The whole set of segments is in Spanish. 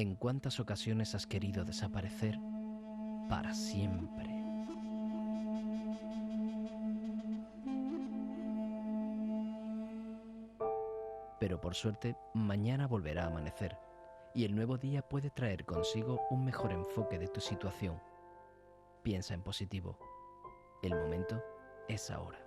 ¿En cuántas ocasiones has querido desaparecer para siempre? Pero por suerte, mañana volverá a amanecer y el nuevo día puede traer consigo un mejor enfoque de tu situación. Piensa en positivo. El momento es ahora.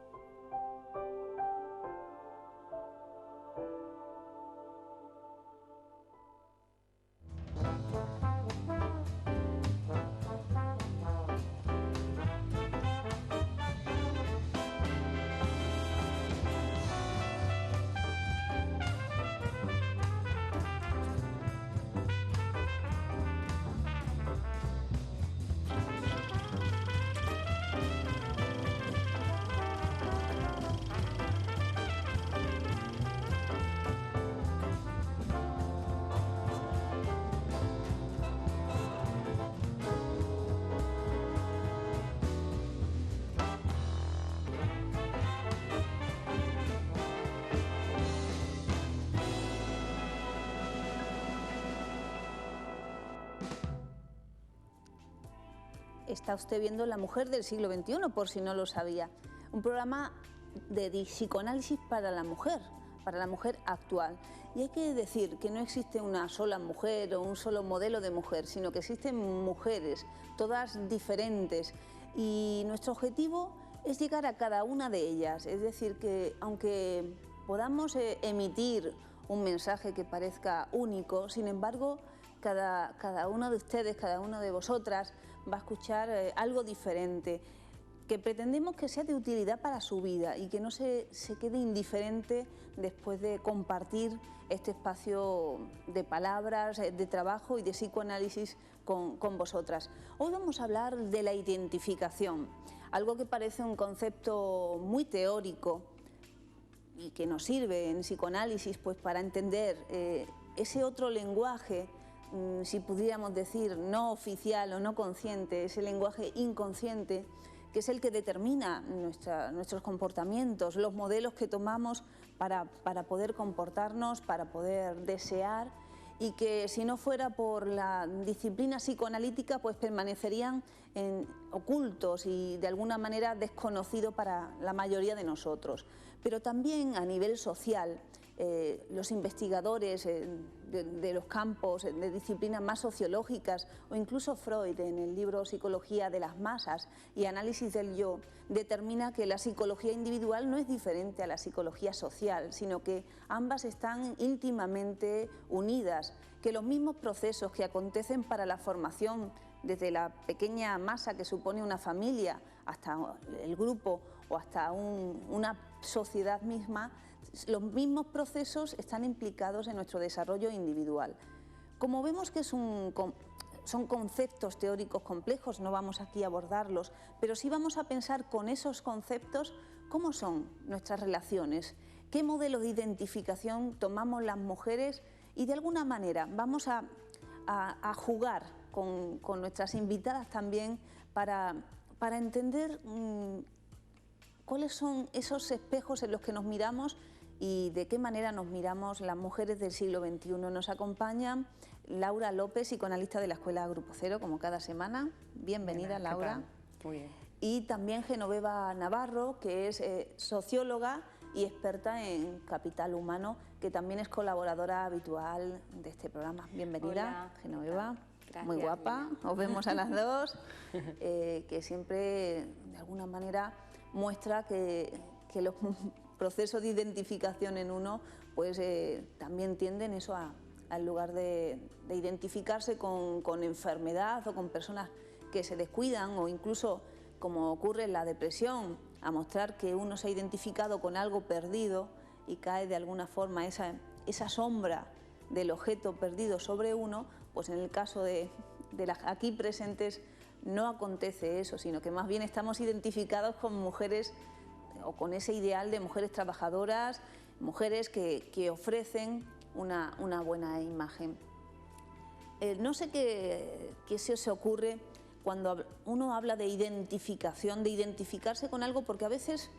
Está usted viendo La Mujer del siglo XXI, por si no lo sabía. Un programa de psicoanálisis para la mujer actual. Y hay que decir que no existe una sola mujer o un solo modelo de mujer, sino que existen mujeres, todas diferentes. Y nuestro objetivo es llegar a cada una de ellas. Es decir, que aunque podamos emitir un mensaje que parezca único, sin embargo, cada uno de ustedes, cada una de vosotras va a escuchar algo diferente, que pretendemos que sea de utilidad para su vida y que no se quede indiferente después de compartir este espacio de palabras, de trabajo y de psicoanálisis con vosotras. Hoy vamos a hablar de la identificación, algo que parece un concepto muy teórico y que nos sirve en psicoanálisis pues para entender ese otro lenguaje, si pudiéramos decir no oficial o no consciente, ese lenguaje inconsciente que es el que determina nuestros comportamientos, los modelos que tomamos para poder comportarnos, para poder desear, y que si no fuera por la disciplina psicoanalítica pues permanecerían ocultos y de alguna manera desconocidos para la mayoría de nosotros. Pero también a nivel social, los investigadores de los campos de disciplinas más sociológicas, o incluso Freud en el libro Psicología de las masas y análisis del yo, determina que la psicología individual no es diferente a la psicología social, sino que ambas están íntimamente unidas, que los mismos procesos que acontecen para la formación desde la pequeña masa que supone una familia hasta el grupo o hasta una sociedad misma, los mismos procesos están implicados en nuestro desarrollo individual. Como vemos que son conceptos teóricos complejos, no vamos aquí a abordarlos, pero sí vamos a pensar con esos conceptos cómo son nuestras relaciones, qué modelos de identificación tomamos las mujeres y de alguna manera vamos a jugar con nuestras invitadas también para entender cuáles son esos espejos en los que nos miramos y de qué manera nos miramos las mujeres del siglo XXI. Nos acompaña Laura López, psicoanalista de la Escuela Grupo Cero, como cada semana. Bienvenida, Laura. Muy bien. Y también Genoveva Navarro, que es socióloga y experta en capital humano, que también es colaboradora habitual de este programa. Bienvenida. Hola, Genoveva. Gracias, muy guapa, os vemos a las dos, que siempre de alguna manera muestra que los procesos de identificación en uno pues también tienden eso al lugar de identificarse con enfermedad o con personas que se descuidan, o incluso, como ocurre en la depresión, a mostrar que uno se ha identificado con algo perdido y cae de alguna forma esa sombra del objeto perdido sobre uno. Pues en el caso de las aquí presentes no acontece eso, sino que más bien estamos identificados con mujeres, o con ese ideal de mujeres trabajadoras, mujeres que ofrecen una buena imagen. No sé qué se os ocurre cuando uno habla de identificación, de identificarse con algo, porque a veces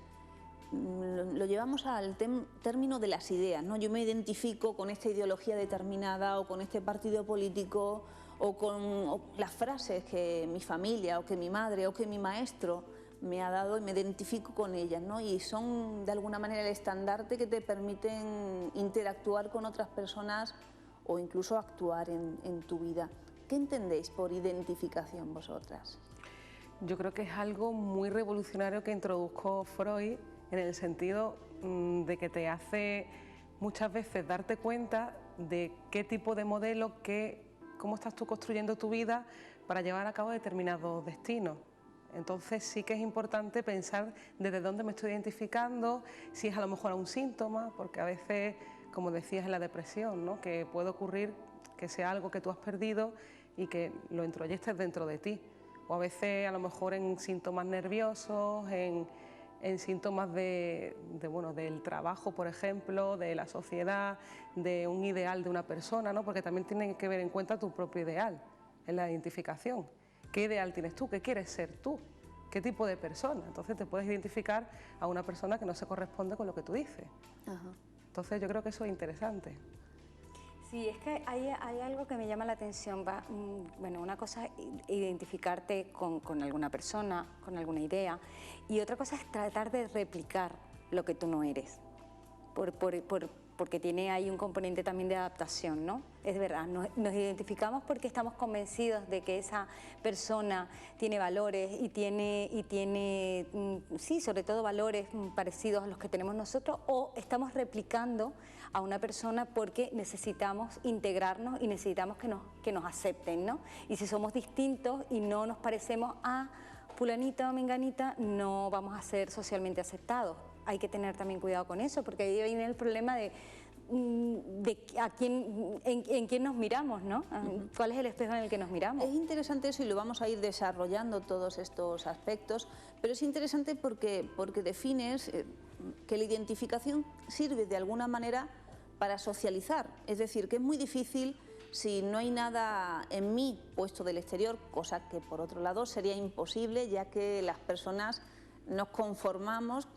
lo llevamos al término de las ideas, ¿no? Yo me identifico con esta ideología determinada o con este partido político o con las frases que mi familia o que mi madre o que mi maestro me ha dado y me identifico con ellas, ¿no? Y son de alguna manera el estandarte que te permiten interactuar con otras personas o incluso actuar en tu vida. ¿Qué entendéis por identificación vosotras? Yo creo que es algo muy revolucionario que introdujo Freud, en el sentido de que te hace muchas veces darte cuenta de qué tipo de modelo, cómo estás tú construyendo tu vida para llevar a cabo determinados destinos. Entonces sí que es importante pensar desde dónde me estoy identificando, si es a lo mejor a un síntoma, porque a veces, como decías en la depresión, ¿no?, que puede ocurrir que sea algo que tú has perdido y que lo introyectes dentro de ti. O a veces a lo mejor en síntomas nerviosos, en síntomas del trabajo, por ejemplo, de la sociedad, de un ideal de una persona, ¿no? Porque también tienes que ver en cuenta tu propio ideal en la identificación. ¿Qué ideal tienes tú? ¿Qué quieres ser tú? ¿Qué tipo de persona? Entonces te puedes identificar a una persona que no se corresponde con lo que tú dices. Ajá. Entonces yo creo que eso es interesante. Sí, es que hay algo que me llama la atención. Bueno, una cosa es identificarte con alguna persona, con alguna idea, y otra cosa es tratar de replicar lo que tú no eres, porque tiene ahí un componente también de adaptación, ¿no? Es verdad, nos identificamos porque estamos convencidos de que esa persona tiene valores y tiene sí, sobre todo valores parecidos a los que tenemos nosotros, o estamos replicando a una persona porque necesitamos integrarnos y necesitamos que nos acepten, ¿no? Y si somos distintos y no nos parecemos a fulanita o menganita, no vamos a ser socialmente aceptados. Hay que tener también cuidado con eso, porque ahí viene el problema de en quién nos miramos, ¿no? ¿Cuál es el espejo en el que nos miramos? Es interesante eso y lo vamos a ir desarrollando todos estos aspectos, pero es interesante porque defines que la identificación sirve de alguna manera para socializar, es decir, que es muy difícil si no hay nada en mí puesto del exterior, cosa que por otro lado sería imposible, ya que las personas nos conformamos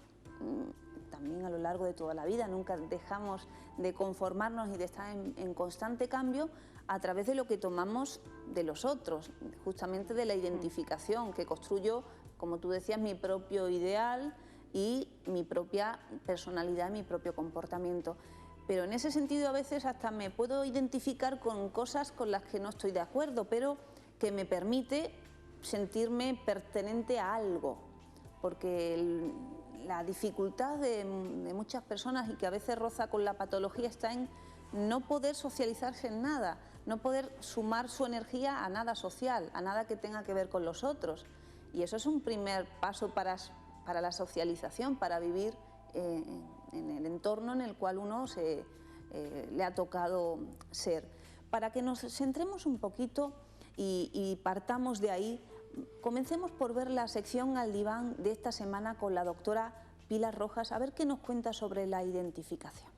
también a lo largo de toda la vida, nunca dejamos de conformarnos y de estar en constante cambio a través de lo que tomamos de los otros, justamente de la identificación que construyo, como tú decías, mi propio ideal y mi propia personalidad, mi propio comportamiento. Pero en ese sentido a veces hasta me puedo identificar con cosas con las que no estoy de acuerdo, pero que me permite sentirme pertenente a algo, porque la dificultad de muchas personas y que a veces roza con la patología está en no poder socializarse en nada, no poder sumar su energía a nada social, a nada que tenga que ver con los otros. Y eso es un primer paso para la socialización, para vivir en el entorno en el cual uno le ha tocado ser. Para que nos centremos un poquito y partamos de ahí, comencemos por ver la sección Al Diván de esta semana con la doctora Pilar Rojas, a ver qué nos cuenta sobre la identificación.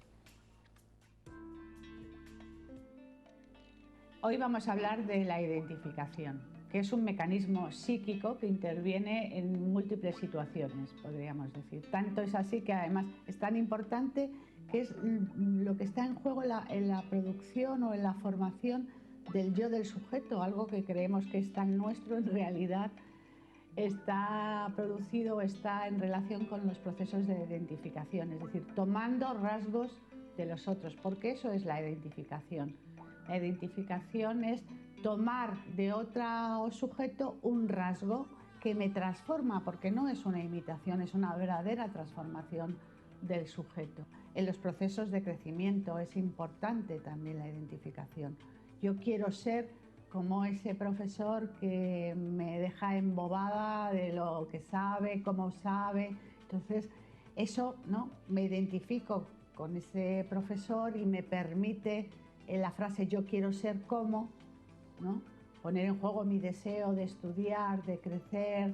Hoy vamos a hablar de la identificación, que es un mecanismo psíquico que interviene en múltiples situaciones, podríamos decir. Tanto es así que además es tan importante que es lo que está en juego en la producción o en la formación del yo del sujeto, algo que creemos que es tan nuestro, en realidad está producido, está en relación con los procesos de identificación, es decir, tomando rasgos de los otros, porque eso es la identificación. La identificación es tomar de otro sujeto un rasgo que me transforma, porque no es una imitación, es una verdadera transformación del sujeto. En los procesos de crecimiento es importante también la identificación. Yo quiero ser como ese profesor que me deja embobada de lo que sabe, cómo sabe. Entonces, eso, ¿no? Me identifico con ese profesor y me permite en la frase yo quiero ser como, ¿no?, poner en juego mi deseo de estudiar, de crecer.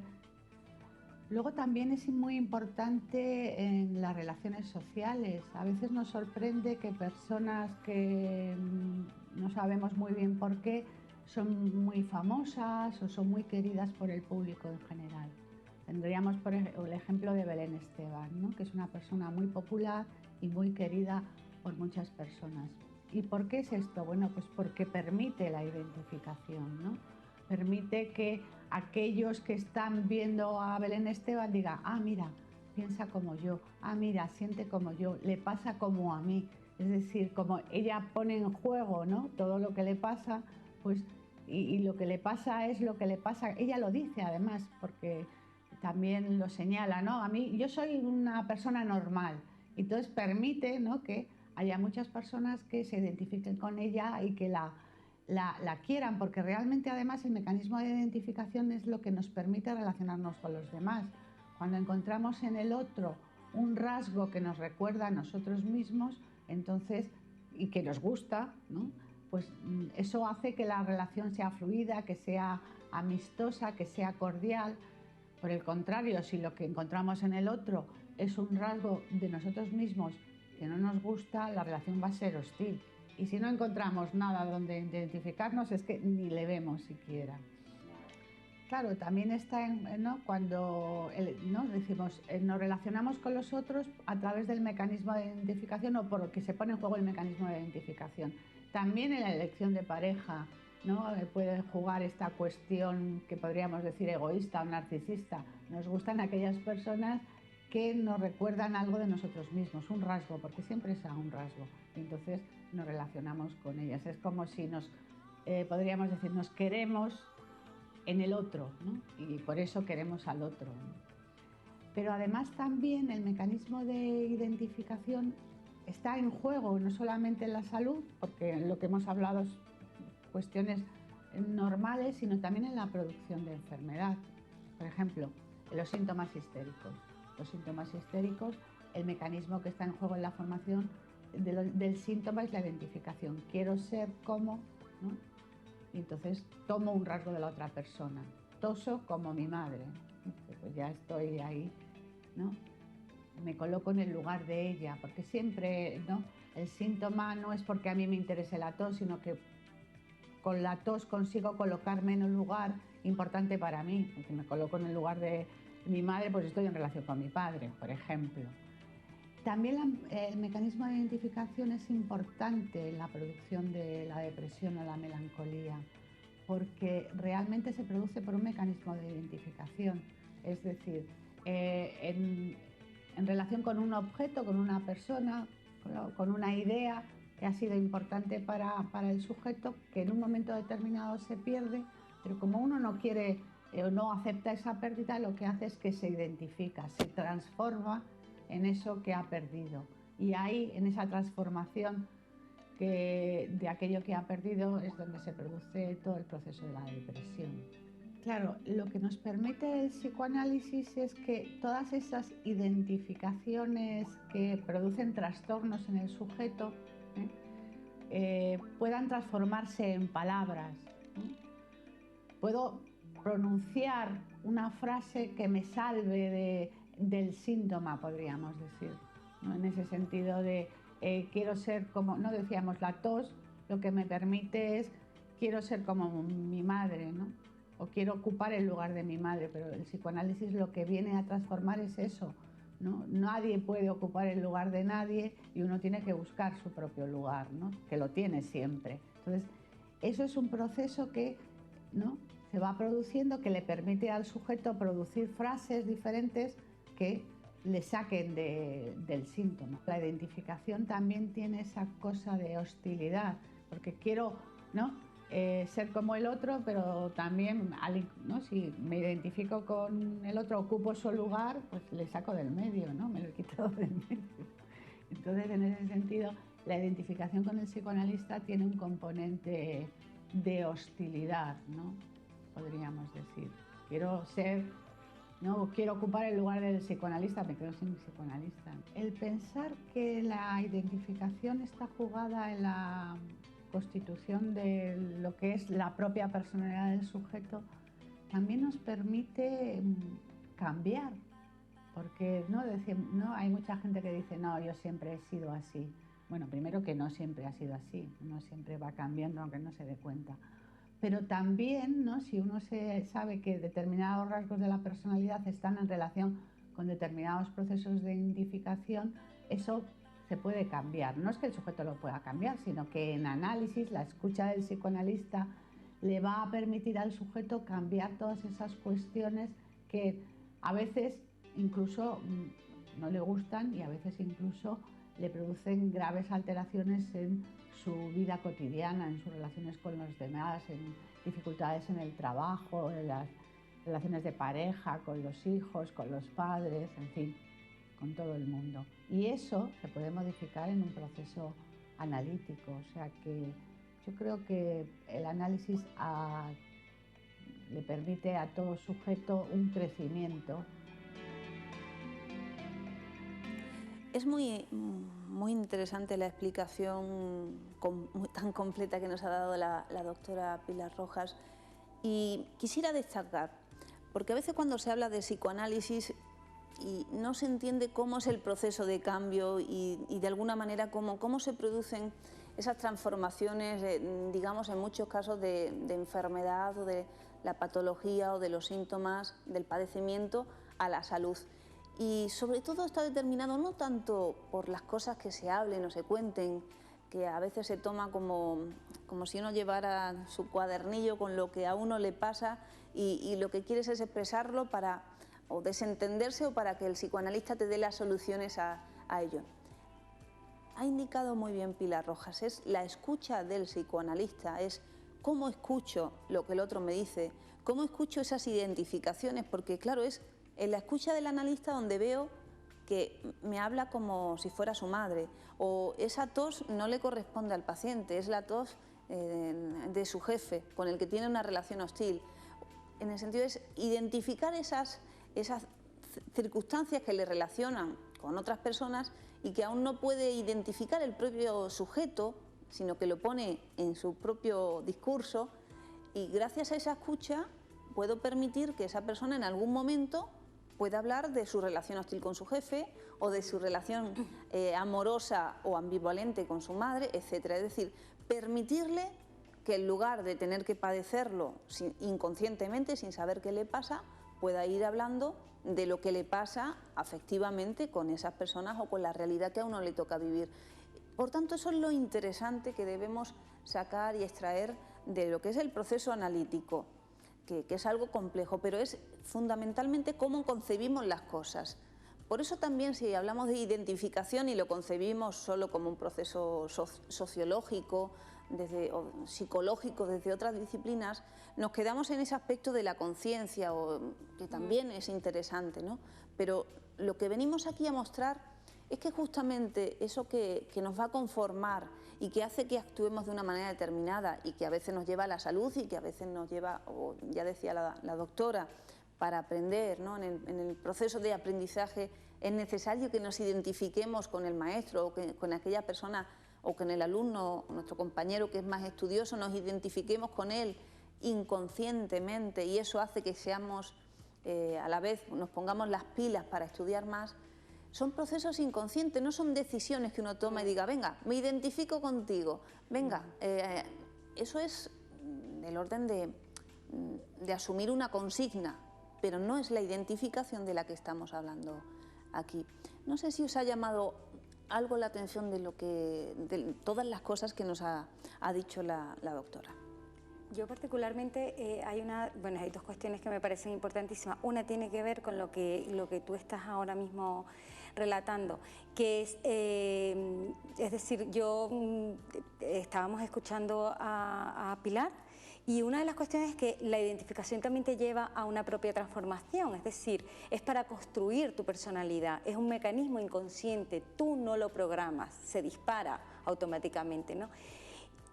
Luego también es muy importante en las relaciones sociales. A veces nos sorprende que personas que no sabemos muy bien por qué son muy famosas o son muy queridas por el público en general. Tendríamos por el ejemplo de Belén Esteban, ¿no? Que es una persona muy popular y muy querida por muchas personas. ¿Y por qué es esto? Bueno, pues porque permite la identificación, ¿no? Permite que aquellos que están viendo a Belén Esteban digan, ah, mira, piensa como yo, ah, mira, siente como yo, le pasa como a mí. Es decir, como ella pone en juego, ¿no? Todo lo que le pasa, pues, y lo que le pasa es lo que le pasa. Ella lo dice además, porque también lo señala, ¿no? A mí, yo soy una persona normal, entonces permite, ¿no?, que haya muchas personas que se identifiquen con ella y que la quieran, porque realmente además el mecanismo de identificación es lo que nos permite relacionarnos con los demás. Cuando encontramos en el otro un rasgo que nos recuerda a nosotros mismos, entonces, y que nos gusta, ¿no?, pues eso hace que la relación sea fluida, que sea amistosa, que sea cordial. Por el contrario, si lo que encontramos en el otro es un rasgo de nosotros mismos que no nos gusta, la relación va a ser hostil. Y si no encontramos nada donde identificarnos, es que ni le vemos siquiera. Claro, también está ¿no?, cuando ¿no?, decimos, nos relacionamos con los otros a través del mecanismo de identificación o por lo que se pone en juego el mecanismo de identificación. También en la elección de pareja, ¿no?, puede jugar esta cuestión que podríamos decir egoísta o narcisista. Nos gustan aquellas personas que nos recuerdan algo de nosotros mismos, un rasgo, porque siempre es un rasgo. Y entonces nos relacionamos con ellas. Es como si podríamos decir, nos queremos en el otro, ¿no?, y por eso queremos al otro, ¿no? Pero además también el mecanismo de identificación está en juego, no solamente en la salud, porque lo que hemos hablado es cuestiones normales, sino también en la producción de enfermedad. Por ejemplo, en los síntomas histéricos. Los síntomas histéricos, el mecanismo que está en juego en la formación del síntoma es la identificación. Quiero ser como, ¿no?, y entonces tomo un rasgo de la otra persona. Toso como mi madre. Pues ya estoy ahí, ¿no? Me coloco en el lugar de ella, porque siempre, ¿no?, el síntoma no es porque a mí me interese la tos, sino que con la tos consigo colocarme en un lugar importante para mí. Si me coloco en el lugar de mi madre, pues estoy en relación con mi padre, por ejemplo. También el mecanismo de identificación es importante en la producción de la depresión o la melancolía, porque realmente se produce por un mecanismo de identificación. Es decir, en relación con un objeto, con una persona, con una idea que ha sido importante para el sujeto, que en un momento determinado se pierde, pero como uno no quiere o no acepta esa pérdida, lo que hace es que se identifica, se transforma en eso que ha perdido. Y ahí, en esa transformación de aquello que ha perdido, es donde se produce todo el proceso de la depresión. Claro, lo que nos permite el psicoanálisis es que todas esas identificaciones que producen trastornos en el sujeto puedan transformarse en palabras, ¿no? Puedo pronunciar una frase que me salve del síntoma, podríamos decir, ¿no? En ese sentido de quiero ser como, no decíamos, la tos lo que me permite es quiero ser como mi madre, ¿no?, o quiero ocupar el lugar de mi madre, pero el psicoanálisis lo que viene a transformar es eso, ¿no? Nadie puede ocupar el lugar de nadie y uno tiene que buscar su propio lugar, ¿no?, que lo tiene siempre. Entonces, eso es un proceso que, ¿no?, se va produciendo, que le permite al sujeto producir frases diferentes que le saquen del síntoma. La identificación también tiene esa cosa de hostilidad, porque quiero, ¿no?, ser como el otro, pero también, ¿no?, si me identifico con el otro, ocupo su lugar, pues le saco del medio, ¿no?, me lo he quitado del medio. Entonces, en ese sentido, la identificación con el psicoanalista tiene un componente de hostilidad, ¿no?, podríamos decir. Quiero ser, no quiero ocupar el lugar del psicoanalista, me quedo sin psicoanalista. El pensar que la identificación está jugada en la constitución de lo que es la propia personalidad del sujeto también nos permite cambiar, porque no hay mucha gente que dice no, yo siempre he sido así. Bueno, primero que no siempre ha sido así, uno siempre va cambiando aunque no se dé cuenta, pero también, ¿no?, si uno sabe que determinados rasgos de la personalidad están en relación con determinados procesos de identificación, eso se puede cambiar. No es que el sujeto lo pueda cambiar, sino que en análisis la escucha del psicoanalista le va a permitir al sujeto cambiar todas esas cuestiones que a veces incluso no le gustan y a veces incluso le producen graves alteraciones en su vida cotidiana, en sus relaciones con los demás, en dificultades en el trabajo, en las relaciones de pareja, con los hijos, con los padres, en fin, con todo el mundo. Y eso se puede modificar en un proceso analítico, o sea que yo creo que el análisis le permite a todo sujeto un crecimiento. Es muy interesante la explicación tan completa que nos ha dado la doctora Pilar Rojas, y quisiera destacar, porque a veces cuando se habla de psicoanálisis y no se entiende cómo es el proceso de cambio y de alguna manera cómo se producen esas transformaciones, digamos en muchos casos de enfermedad o de la patología o de los síntomas del padecimiento a la salud. Y sobre todo está determinado no tanto por las cosas que se hablen o se cuenten, que a veces se toma como si uno llevara su cuadernillo con lo que a uno le pasa y lo que quieres es expresarlo para o desentenderse o para que el psicoanalista te dé las soluciones a ello. Ha indicado muy bien Pilar Rojas, es la escucha del psicoanalista, es cómo escucho lo que el otro me dice, cómo escucho esas identificaciones, porque claro, es en la escucha del analista donde veo que me habla como si fuera su madre, o esa tos no le corresponde al paciente, es la tos de su jefe, con el que tiene una relación hostil. En el sentido es identificar esas circunstancias que le relacionan con otras personas y que aún no puede identificar el propio sujeto, sino que lo pone en su propio discurso, y gracias a esa escucha puedo permitir que esa persona en algún momento pueda hablar de su relación hostil con su jefe o de su relación amorosa o ambivalente con su madre, etc. Es decir, permitirle que en lugar de tener que padecerlo inconscientemente, sin saber qué le pasa, pueda ir hablando de lo que le pasa afectivamente con esas personas o con la realidad que a uno le toca vivir. Por tanto, eso es lo interesante que debemos sacar y extraer de lo que es el proceso analítico, que es algo complejo, pero es fundamentalmente cómo concebimos las cosas. Por eso también, si hablamos de identificación y lo concebimos solo como un proceso sociológico o psicológico desde otras disciplinas, nos quedamos en ese aspecto de la conciencia, que también es interesante, ¿no? Pero lo que venimos aquí a mostrar es que justamente eso que nos va a conformar y que hace que actuemos de una manera determinada y que a veces nos lleva a la salud y que a veces nos lleva, o ya decía la doctora, para aprender, ¿no? En el proceso de aprendizaje es necesario que nos identifiquemos con el maestro o con aquella persona o con el alumno, nuestro compañero que es más estudioso, nos identifiquemos con él inconscientemente, y eso hace que seamos, a la vez nos pongamos las pilas para estudiar más. Son procesos inconscientes, no son decisiones que uno toma y diga, venga, me identifico contigo, venga. Eso es del orden de asumir una consigna, pero no es la identificación de la que estamos hablando aquí. No sé si os ha llamado algo la atención de todas las cosas que nos ha dicho la doctora. Yo particularmente hay dos cuestiones que me parecen importantísimas. Una tiene que ver con lo que tú estás ahora mismo relatando, que es decir, estábamos escuchando a Pilar, y una de las cuestiones es que la identificación también te lleva a una propia transformación, es decir, es para construir tu personalidad, es un mecanismo inconsciente, tú no lo programas, se dispara automáticamente, ¿no?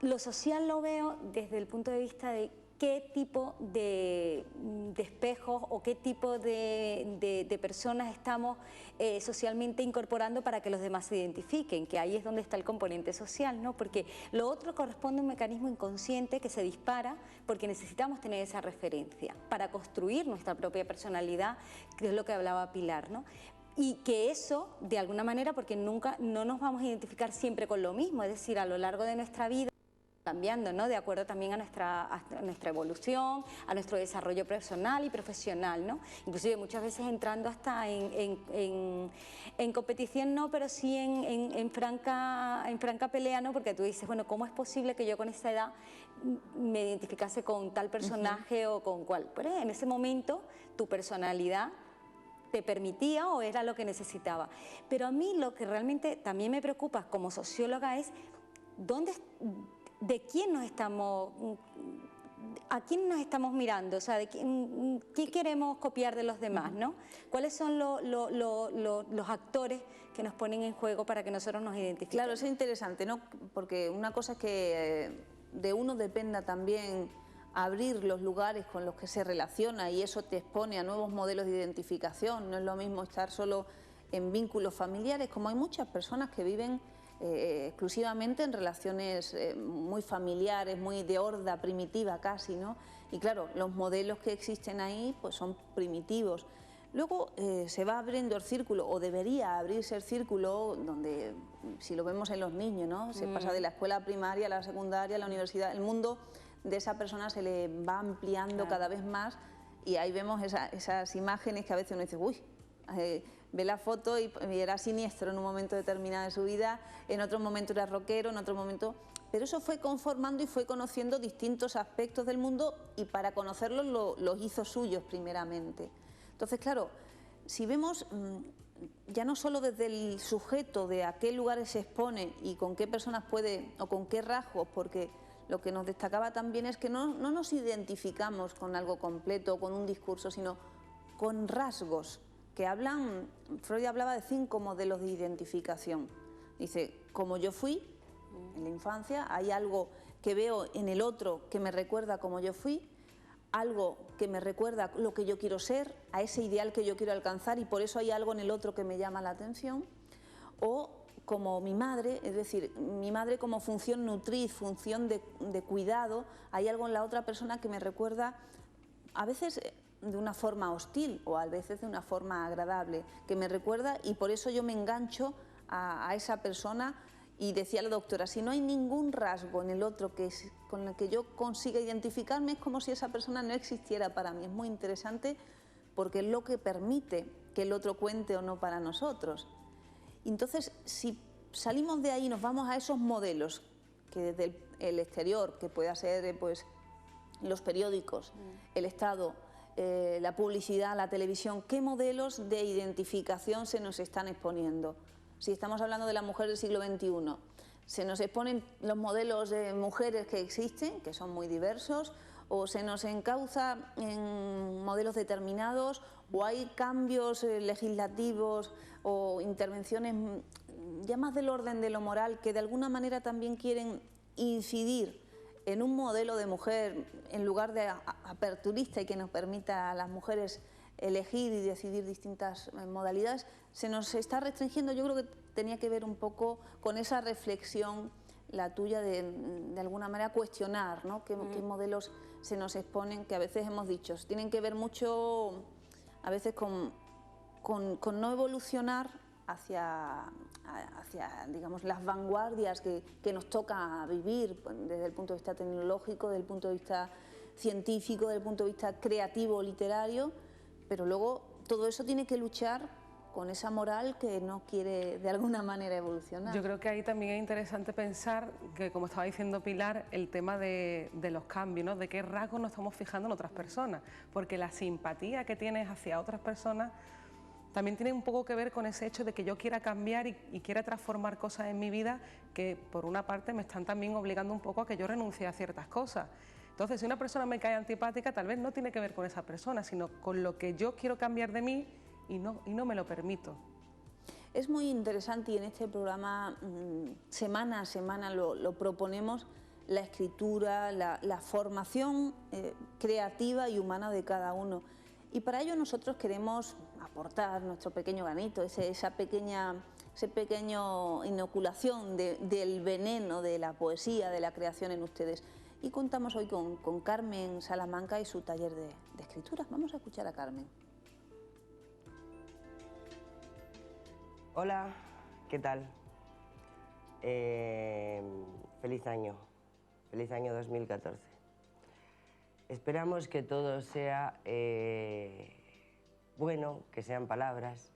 Lo social lo veo desde el punto de vista de qué tipo de espejos o qué tipo de personas estamos socialmente incorporando para que los demás se identifiquen, que ahí es donde está el componente social, ¿no? Porque lo otro corresponde a un mecanismo inconsciente que se dispara porque necesitamos tener esa referencia para construir nuestra propia personalidad, que es lo que hablaba Pilar, ¿no? Y que eso, de alguna manera, porque no nos vamos a identificar siempre con lo mismo, es decir, a lo largo de nuestra vida, cambiando, ¿no? De acuerdo también a nuestra evolución, a nuestro desarrollo personal y profesional, ¿no? Inclusive muchas veces entrando hasta en competición, no, pero sí en franca pelea, ¿no? Porque tú dices, bueno, ¿cómo es posible que yo con esa edad me identificase con tal personaje o con cual? Pero en ese momento tu personalidad te permitía o era lo que necesitaba. Pero a mí lo que realmente también me preocupa como socióloga es ¿de quién nos estamos, a quién nos estamos mirando? O sea, ¿qué queremos copiar de los demás, ¿no? ¿Cuáles son los actores que nos ponen en juego para que nosotros nos identifiquemos? Claro, eso es interesante, ¿no? Porque una cosa es que de uno dependa también abrir los lugares con los que se relaciona y eso te expone a nuevos modelos de identificación. No es lo mismo estar solo en vínculos familiares, como hay muchas personas que viven exclusivamente en relaciones muy familiares, muy de horda primitiva casi, ¿no? Y claro, los modelos que existen ahí pues son primitivos. Luego se va abriendo el círculo, o debería abrirse el círculo, donde, si lo vemos en los niños, ¿no? Se pasa de la escuela primaria a la secundaria, a la universidad, el mundo de esa persona se le va ampliando cada vez más y ahí vemos esas imágenes que a veces uno dice, uy, ve la foto y era siniestro en un momento determinado de su vida, en otro momento era rockero, en otro momento... Pero eso fue conformando y fue conociendo distintos aspectos del mundo y para conocerlos los hizo suyos primeramente. Entonces, claro, si vemos ya no solo desde el sujeto de a qué lugares se expone y con qué personas puede o con qué rasgos, porque lo que nos destacaba también es que no nos identificamos con algo completo, con un discurso, sino con rasgos que hablan. Freud hablaba de 5 modelos de identificación. Dice, como yo fui en la infancia, hay algo que veo en el otro que me recuerda como yo fui, algo que me recuerda lo que yo quiero ser, a ese ideal que yo quiero alcanzar y por eso hay algo en el otro que me llama la atención, o como mi madre, es decir, mi madre como función nutriz, función de cuidado, hay algo en la otra persona que me recuerda a veces de una forma hostil o a veces de una forma agradable, que me recuerda y por eso yo me engancho a esa persona. Y decía la doctora, si no hay ningún rasgo en el otro con el que yo consiga identificarme, es como si esa persona no existiera para mí. Es muy interesante porque es lo que permite que el otro cuente o no para nosotros. Entonces, si salimos de ahí y nos vamos a esos modelos, que desde el exterior, que pueda ser pues, los periódicos, el Estado, la publicidad, la televisión, ¿qué modelos de identificación se nos están exponiendo? Si estamos hablando de la mujer del siglo XXI, se nos exponen los modelos de mujeres que existen, que son muy diversos, o se nos encauza en modelos determinados, o hay cambios legislativos o intervenciones ya más del orden de lo moral que de alguna manera también quieren incidir en un modelo de mujer en lugar de aperturista y que nos permita a las mujeres elegir y decidir distintas modalidades, se nos está restringiendo. Yo creo que tenía que ver un poco con esa reflexión, la tuya, de alguna manera cuestionar, ¿no? ¿Qué modelos se nos exponen? Que a veces hemos dicho, tienen que ver mucho, a veces con no evolucionar hacia digamos, las vanguardias que nos toca vivir desde el punto de vista tecnológico, desde el punto de vista científico, desde el punto de vista creativo, literario, pero luego todo eso tiene que luchar con esa moral que no quiere de alguna manera evolucionar. Yo creo que ahí también es interesante pensar que, como estaba diciendo Pilar, el tema de los cambios, ¿no? De qué rasgos nos estamos fijando en otras personas, porque la simpatía que tienes hacia otras personas también tiene un poco que ver con ese hecho de que yo quiera cambiar y quiera transformar cosas en mi vida que por una parte me están también obligando un poco a que yo renuncie a ciertas cosas. Entonces, si una persona me cae antipática, tal vez no tiene que ver con esa persona, sino con lo que yo quiero cambiar de mí y no me lo permito. Es muy interesante y en este programa semana a semana lo proponemos, la escritura, la formación creativa y humana de cada uno. Y para ello nosotros queremos aportar nuestro pequeño granito, esa pequeña inoculación del veneno de la poesía, de la creación en ustedes. Y contamos hoy con Carmen Salamanca y su taller de escritura. Vamos a escuchar a Carmen. Hola, ¿qué tal? Feliz año. Feliz año 2014. Esperamos que todo sea bueno, que sean palabras.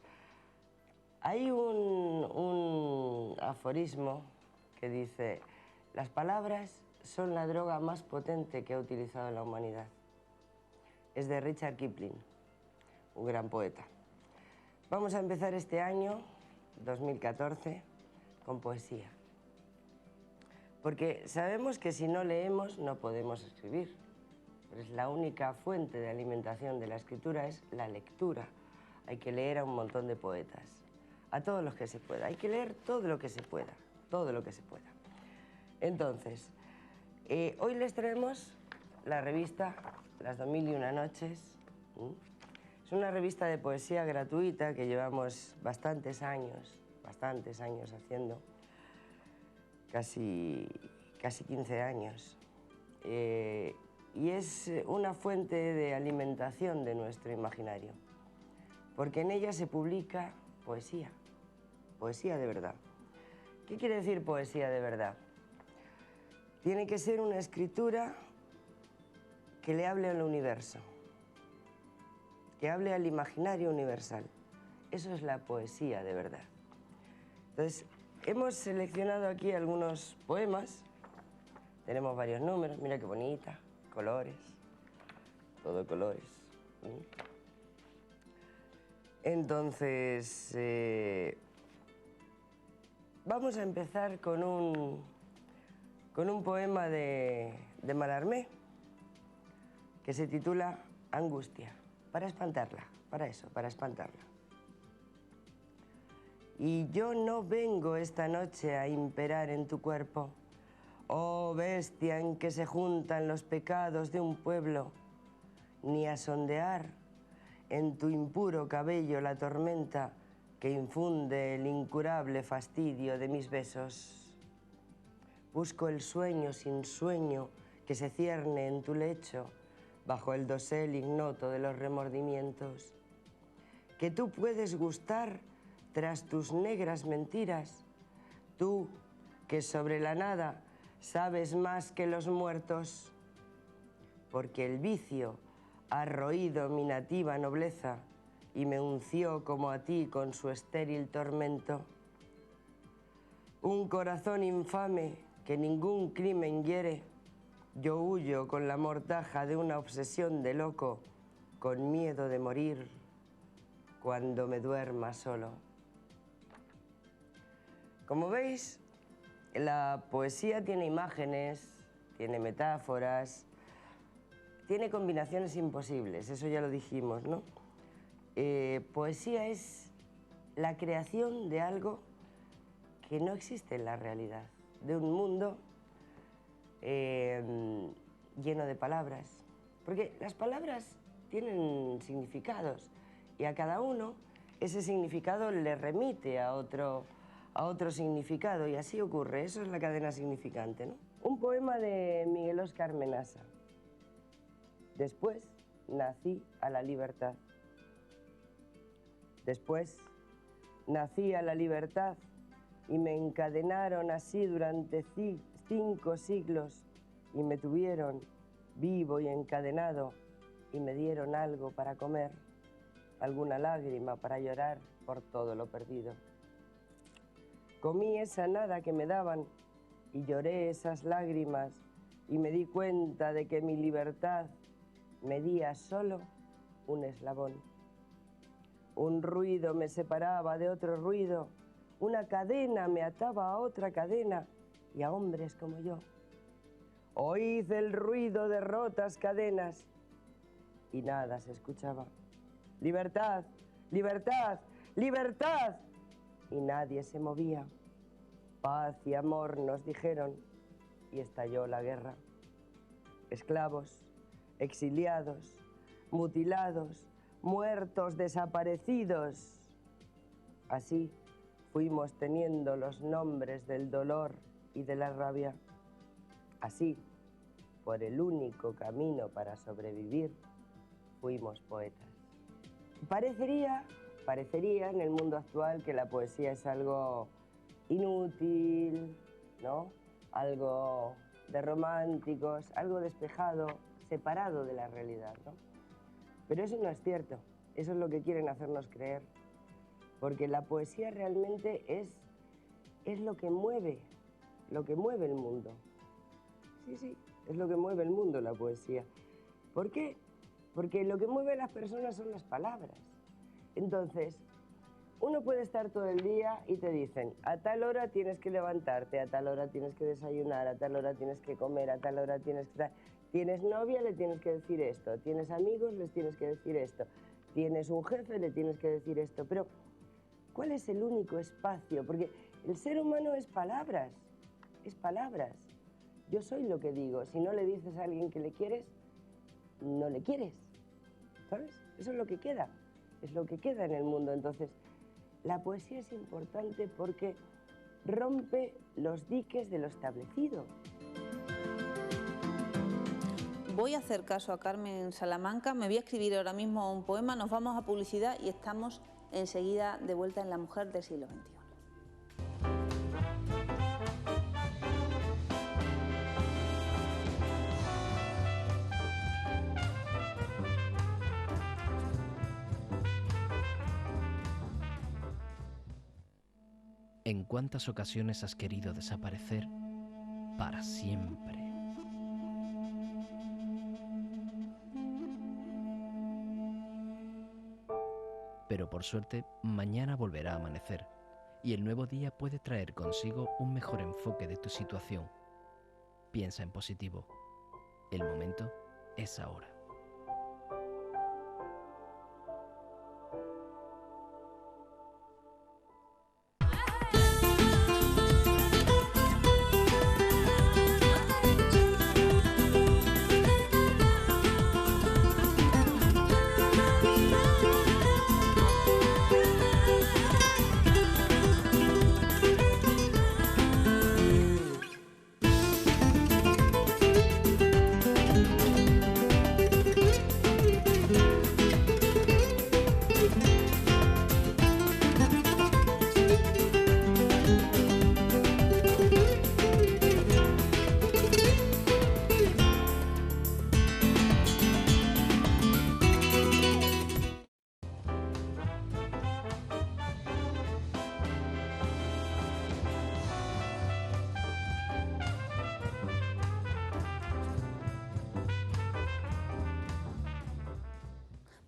Hay un aforismo que dice: las palabras son la droga más potente que ha utilizado la humanidad. Es de Richard Kipling, un gran poeta. Vamos a empezar este año, 2014, con poesía. Porque sabemos que si no leemos no podemos escribir. Es la única fuente de alimentación de la escritura, es la lectura. Hay que leer a un montón de poetas, a todos los que se pueda. Hay que leer todo lo que se pueda, todo lo que se pueda. Entonces, hoy les traemos la revista Las 2001 Noches. Es una revista de poesía gratuita que llevamos bastantes años haciendo, casi 15 años. Y es una fuente de alimentación de nuestro imaginario, porque en ella se publica poesía, poesía de verdad. ¿Qué quiere decir poesía de verdad? Tiene que ser una escritura que le hable al universo, que hable al imaginario universal. Eso es la poesía de verdad. Entonces, hemos seleccionado aquí algunos poemas. Tenemos varios números, mira qué bonita, colores, todo colores. Entonces, vamos a empezar con un poema de Mallarmé que se titula Angustia, para espantarla, para eso, para espantarla. Y yo no vengo esta noche a imperar en tu cuerpo, oh bestia en que se juntan los pecados de un pueblo, ni a sondear en tu impuro cabello la tormenta que infunde el incurable fastidio de mis besos. Busco el sueño sin sueño que se cierne en tu lecho, bajo el dosel ignoto de los remordimientos. Que tú puedes gustar tras tus negras mentiras, tú que sobre la nada sabes más que los muertos, porque el vicio ha roído mi nativa nobleza y me unció como a ti con su estéril tormento. Un corazón infame que ningún crimen hiere, yo huyo con la mortaja de una obsesión de loco, con miedo de morir cuando me duerma solo. Como veis, la poesía tiene imágenes, tiene metáforas, tiene combinaciones imposibles, eso ya lo dijimos, ¿no? Poesía es la creación de algo que no existe en la realidad, de un mundo lleno de palabras. Porque las palabras tienen significados y a cada uno ese significado le remite a otro significado, y así ocurre. Eso es la cadena significante, ¿no? Un poema de Miguel Óscar Menasa. Después nací a la libertad. Después nací a la libertad y me encadenaron así durante 5 siglos y me tuvieron vivo y encadenado y me dieron algo para comer, alguna lágrima para llorar por todo lo perdido. Comí esa nada que me daban y lloré esas lágrimas y me di cuenta de que mi libertad medía solo un eslabón. Un ruido me separaba de otro ruido, una cadena me ataba a otra cadena y a hombres como yo. Oíd el ruido de rotas cadenas y nada se escuchaba. Libertad, libertad, libertad. Y nadie se movía. Paz y amor nos dijeron y estalló la guerra. Esclavos, exiliados, mutilados, muertos, desaparecidos. Así fuimos teniendo los nombres del dolor y de la rabia. Así, por el único camino para sobrevivir, fuimos poetas. Parecería en el mundo actual que la poesía es algo inútil, ¿no? Algo de románticos, algo despejado, separado de la realidad, ¿no? Pero eso no es cierto, eso es lo que quieren hacernos creer, porque la poesía realmente es lo que mueve el mundo. Sí, es lo que mueve el mundo, la poesía. ¿Por qué? Porque lo que mueve a las personas son las palabras. Entonces, uno puede estar todo el día y te dicen, a tal hora tienes que levantarte, a tal hora tienes que desayunar, a tal hora tienes que comer, a tal hora tienes que... Tienes novia, le tienes que decir esto, tienes amigos, les tienes que decir esto, tienes un jefe, le tienes que decir esto. Pero, ¿cuál es el único espacio? Porque el ser humano es palabras, es palabras. Yo soy lo que digo. Si no le dices a alguien que le quieres, no le quieres, ¿sabes? Eso es lo que queda en el mundo. Entonces, la poesía es importante porque rompe los diques de lo establecido. Voy a hacer caso a Carmen Salamanca, me voy a escribir ahora mismo un poema, nos vamos a publicidad y estamos enseguida de vuelta en La Mujer del Siglo XXI. ¿En cuántas ocasiones has querido desaparecer para siempre? Pero por suerte, mañana volverá a amanecer y el nuevo día puede traer consigo un mejor enfoque de tu situación. Piensa en positivo. El momento es ahora.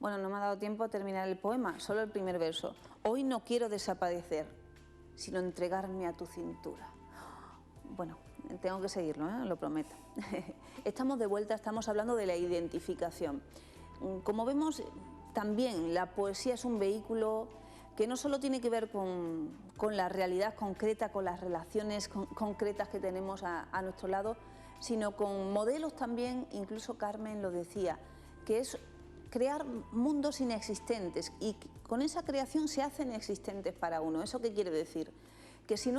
Bueno, no me ha dado tiempo a terminar el poema, solo el primer verso. Hoy no quiero desaparecer, sino entregarme a tu cintura. Bueno, tengo que seguirlo, lo prometo. Estamos de vuelta, estamos hablando de la identificación. Como vemos, también la poesía es un vehículo que no solo tiene que ver con la realidad concreta, con las relaciones concretas que tenemos a nuestro lado, sino con modelos también, incluso Carmen lo decía, que es crear mundos inexistentes y con esa creación se hacen existentes para uno. ¿Eso qué quiere decir? Que si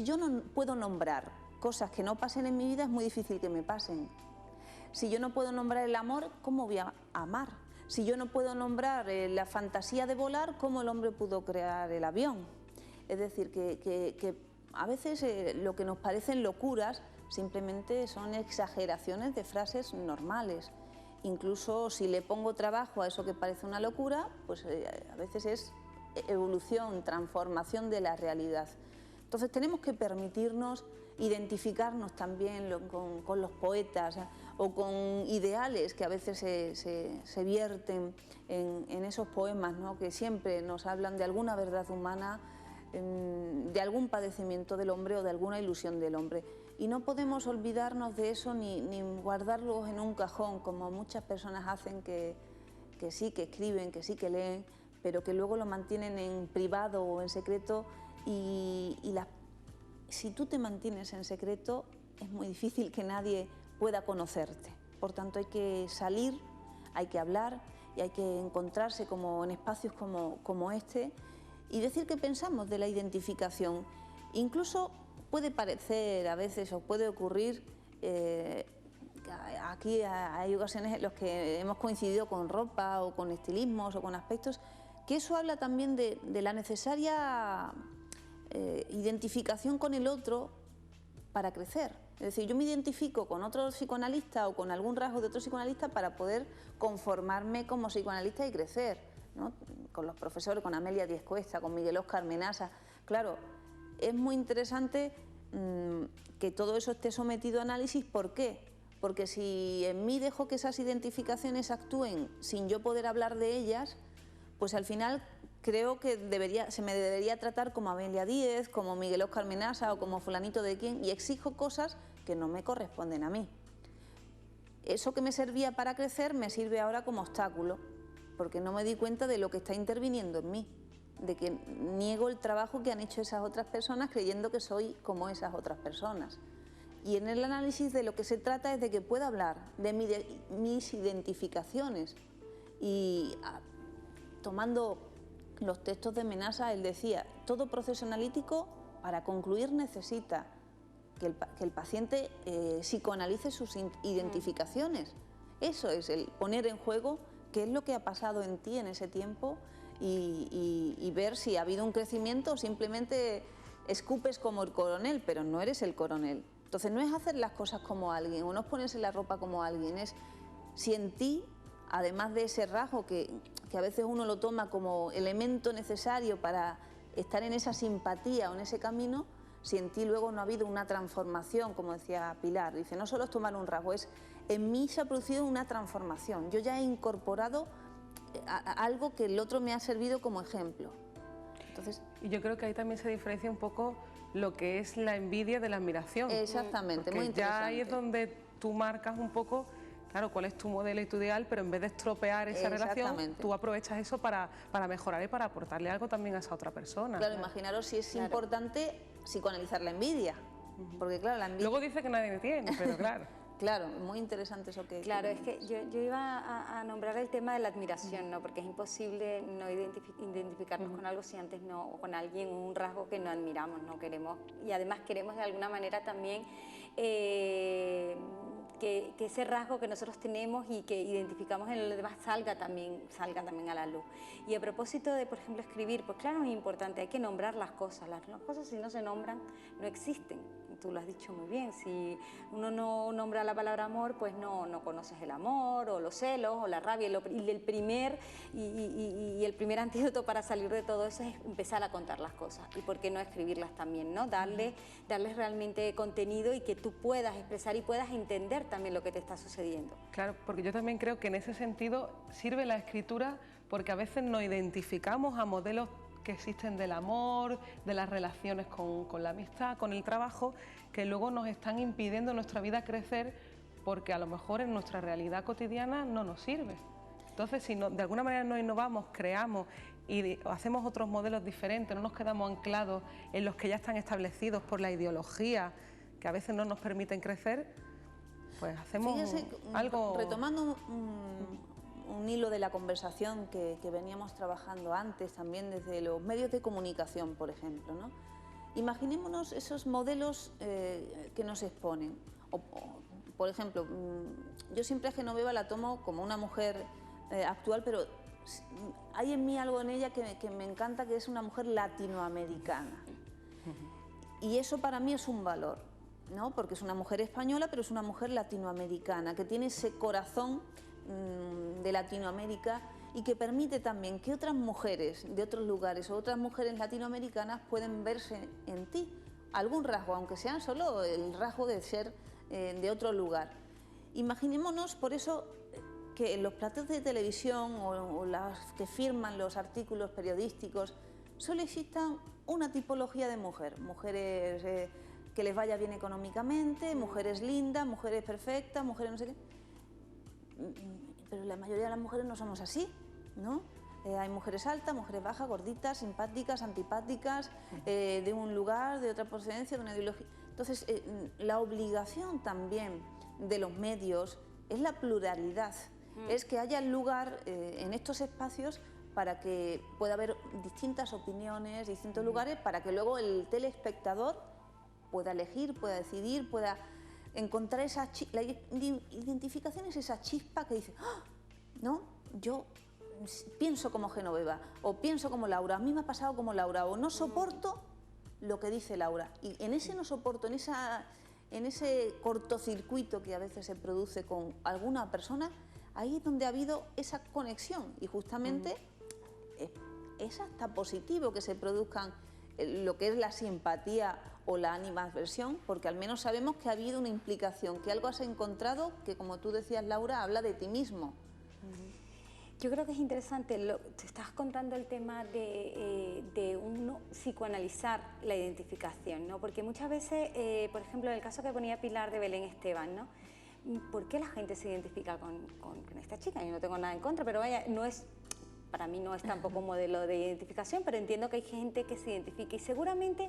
yo no puedo nombrar cosas que no pasen en mi vida, es muy difícil que me pasen. Si yo no puedo nombrar el amor, ¿cómo voy a amar? Si yo no puedo nombrar la fantasía de volar, ¿cómo el hombre pudo crear el avión? Es decir, que a veces lo que nos parecen locuras simplemente son exageraciones de frases normales. Incluso si le pongo trabajo a eso que parece una locura, pues a veces es evolución, transformación de la realidad. Entonces tenemos que permitirnos identificarnos también con los poetas o con ideales que a veces se vierten en esos poemas, ¿no? Que siempre nos hablan de alguna verdad humana, de algún padecimiento del hombre o de alguna ilusión del hombre. Y no podemos olvidarnos de eso ni guardarlos en un cajón, como muchas personas hacen, que sí que escriben, que sí que leen, pero que luego lo mantienen en privado o en secreto. Si tú te mantienes en secreto, es muy difícil que nadie pueda conocerte. Por tanto, hay que salir, hay que hablar y hay que encontrarse en espacios como este y decir qué pensamos de la identificación. Incluso puede parecer a veces o puede ocurrir, aquí hay ocasiones en las que hemos coincidido con ropa o con estilismos o con aspectos, que eso habla también de la necesaria identificación con el otro para crecer. Es Es decir, yo me identifico con otro psicoanalista o con algún rasgo de otro psicoanalista para poder conformarme como psicoanalista y crecer, ¿no? Con los profesores, con Amelia Diez Cuesta, con Miguel Óscar Menasa. Claro, es muy interesante que todo eso esté sometido a análisis. ¿Por qué? Porque si en mí dejo que esas identificaciones actúen sin yo poder hablar de ellas, pues al final creo que se me debería tratar como Amelia Díez, como Miguel Óscar Menasa o como fulanito de quién, y exijo cosas que no me corresponden a mí. Eso que me servía para crecer me sirve ahora como obstáculo, porque no me di cuenta de lo que está interviniendo en mí, de que niego el trabajo que han hecho esas otras personas creyendo que soy como esas otras personas. Y en el análisis de lo que se trata es de que pueda hablar de mis identificaciones. Y tomando los textos de Menasa, él decía, todo proceso analítico para concluir necesita que el paciente psicoanalice sus identificaciones. Eso es el poner en juego qué es lo que ha pasado en ti en ese tiempo y ver si ha habido un crecimiento o simplemente escupes como el coronel, pero no eres el coronel. Entonces no es hacer las cosas como alguien o no es ponerse la ropa como alguien, es si en ti, además de ese rasgo que a veces uno lo toma como elemento necesario para estar en esa simpatía o en ese camino, si en ti luego no ha habido una transformación, como decía Pilar, dice, no solo es tomar un rasgo, es en mí se ha producido una transformación, yo ya he incorporado algo que el otro me ha servido como ejemplo. Entonces, y yo creo que ahí también se diferencia un poco lo que es la envidia de la admiración. Exactamente, porque muy interesante. Ya ahí es donde tú marcas un poco, claro, cuál es tu modelo y tu ideal, pero en vez de estropear esa relación, tú aprovechas eso para mejorar y para aportarle algo también a esa otra persona. Claro, imaginaros si es importante psicoanalizar la envidia, porque claro, la envidia... Luego dice que nadie me tiene, pero claro. Claro, muy interesante eso que... Claro, es que yo iba a nombrar el tema de la admiración, ¿no? Porque es imposible no identificarnos con algo si antes no, o con alguien, un rasgo que no admiramos, no queremos, y además queremos de alguna manera también que ese rasgo que nosotros tenemos y que identificamos en los demás salga también a la luz. Y a propósito de, por ejemplo, escribir, pues claro, es importante, hay que nombrar las cosas si no se nombran no existen. Tú lo has dicho muy bien, si uno no nombra la palabra amor, pues no conoces el amor, o los celos, o la rabia, y el primer antídoto para salir de todo eso es empezar a contar las cosas, y por qué no escribirlas también, ¿no? Darles realmente contenido y que tú puedas expresar y puedas entender también lo que te está sucediendo. Claro, porque yo también creo que en ese sentido sirve la escritura, porque a veces nos identificamos a modelos que existen del amor, de las relaciones con la amistad, con el trabajo, que luego nos están impidiendo en nuestra vida crecer porque a lo mejor en nuestra realidad cotidiana no nos sirve. Entonces, si de alguna manera nos innovamos, creamos y hacemos otros modelos diferentes, no nos quedamos anclados en los que ya están establecidos por la ideología, que a veces no nos permiten crecer, pues hacemos algo... Retomando un hilo de la conversación que veníamos trabajando antes, también desde los medios de comunicación, por ejemplo, ¿no? Imaginémonos esos modelos que nos exponen. Por ejemplo, yo siempre a Genoveva la tomo como una mujer actual, pero hay en mí algo en ella que me encanta, que es una mujer latinoamericana. Y eso para mí es un valor, ¿no? Porque es una mujer española, pero es una mujer latinoamericana, que tiene ese corazón de Latinoamérica y que permite también que otras mujeres de otros lugares o otras mujeres latinoamericanas pueden verse en ti, algún rasgo, aunque sean solo el rasgo de ser de otro lugar. Imaginémonos por eso que en los platos de televisión o las que firman los artículos periodísticos solo existan una tipología de mujer, mujeres que les vaya bien económicamente, mujeres lindas, mujeres perfectas, mujeres no sé qué. Pero la mayoría de las mujeres no somos así, ¿no? Hay mujeres altas, mujeres bajas, gorditas, simpáticas, antipáticas, de un lugar, de otra procedencia, de una ideología. Entonces, la obligación también de los medios es la pluralidad, es que haya lugar en estos espacios para que pueda haber distintas opiniones, distintos lugares, para que luego el telespectador pueda elegir, pueda decidir, pueda encontrar esa la identificación, es esa chispa que dice, ¡ah! ¿No? Yo pienso como Genoveva, o pienso como Laura, a mí me ha pasado como Laura, o no soporto lo que dice Laura. Y en ese no soporto, en en ese cortocircuito que a veces se produce con alguna persona, ahí es donde ha habido esa conexión y justamente es hasta positivo que se produzcan lo que es la simpatía o la animadversión, porque al menos sabemos que ha habido una implicación, que algo has encontrado que, como tú decías, Laura, habla de ti mismo. Yo creo que es interesante, te estás contando el tema de uno psicoanalizar la identificación, ¿no? Porque muchas veces, por ejemplo, en el caso que ponía Pilar de Belén Esteban, ¿no? ¿Por qué la gente se identifica con esta chica? Yo no tengo nada en contra, pero vaya, para mí no es tampoco un modelo de identificación, pero entiendo que hay gente que se identifica y seguramente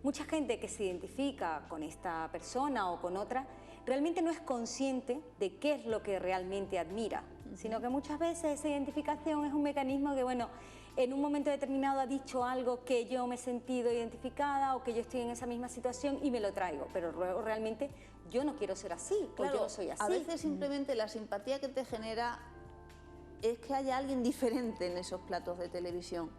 mucha gente que se identifica con esta persona o con otra realmente no es consciente de qué es lo que realmente admira, sino que muchas veces esa identificación es un mecanismo que, bueno, en un momento determinado ha dicho algo que yo me he sentido identificada o que yo estoy en esa misma situación y me lo traigo, pero luego realmente yo no quiero ser así, claro, o yo no soy así. A veces simplemente la simpatía que te genera es que haya alguien diferente en esos platos de televisión,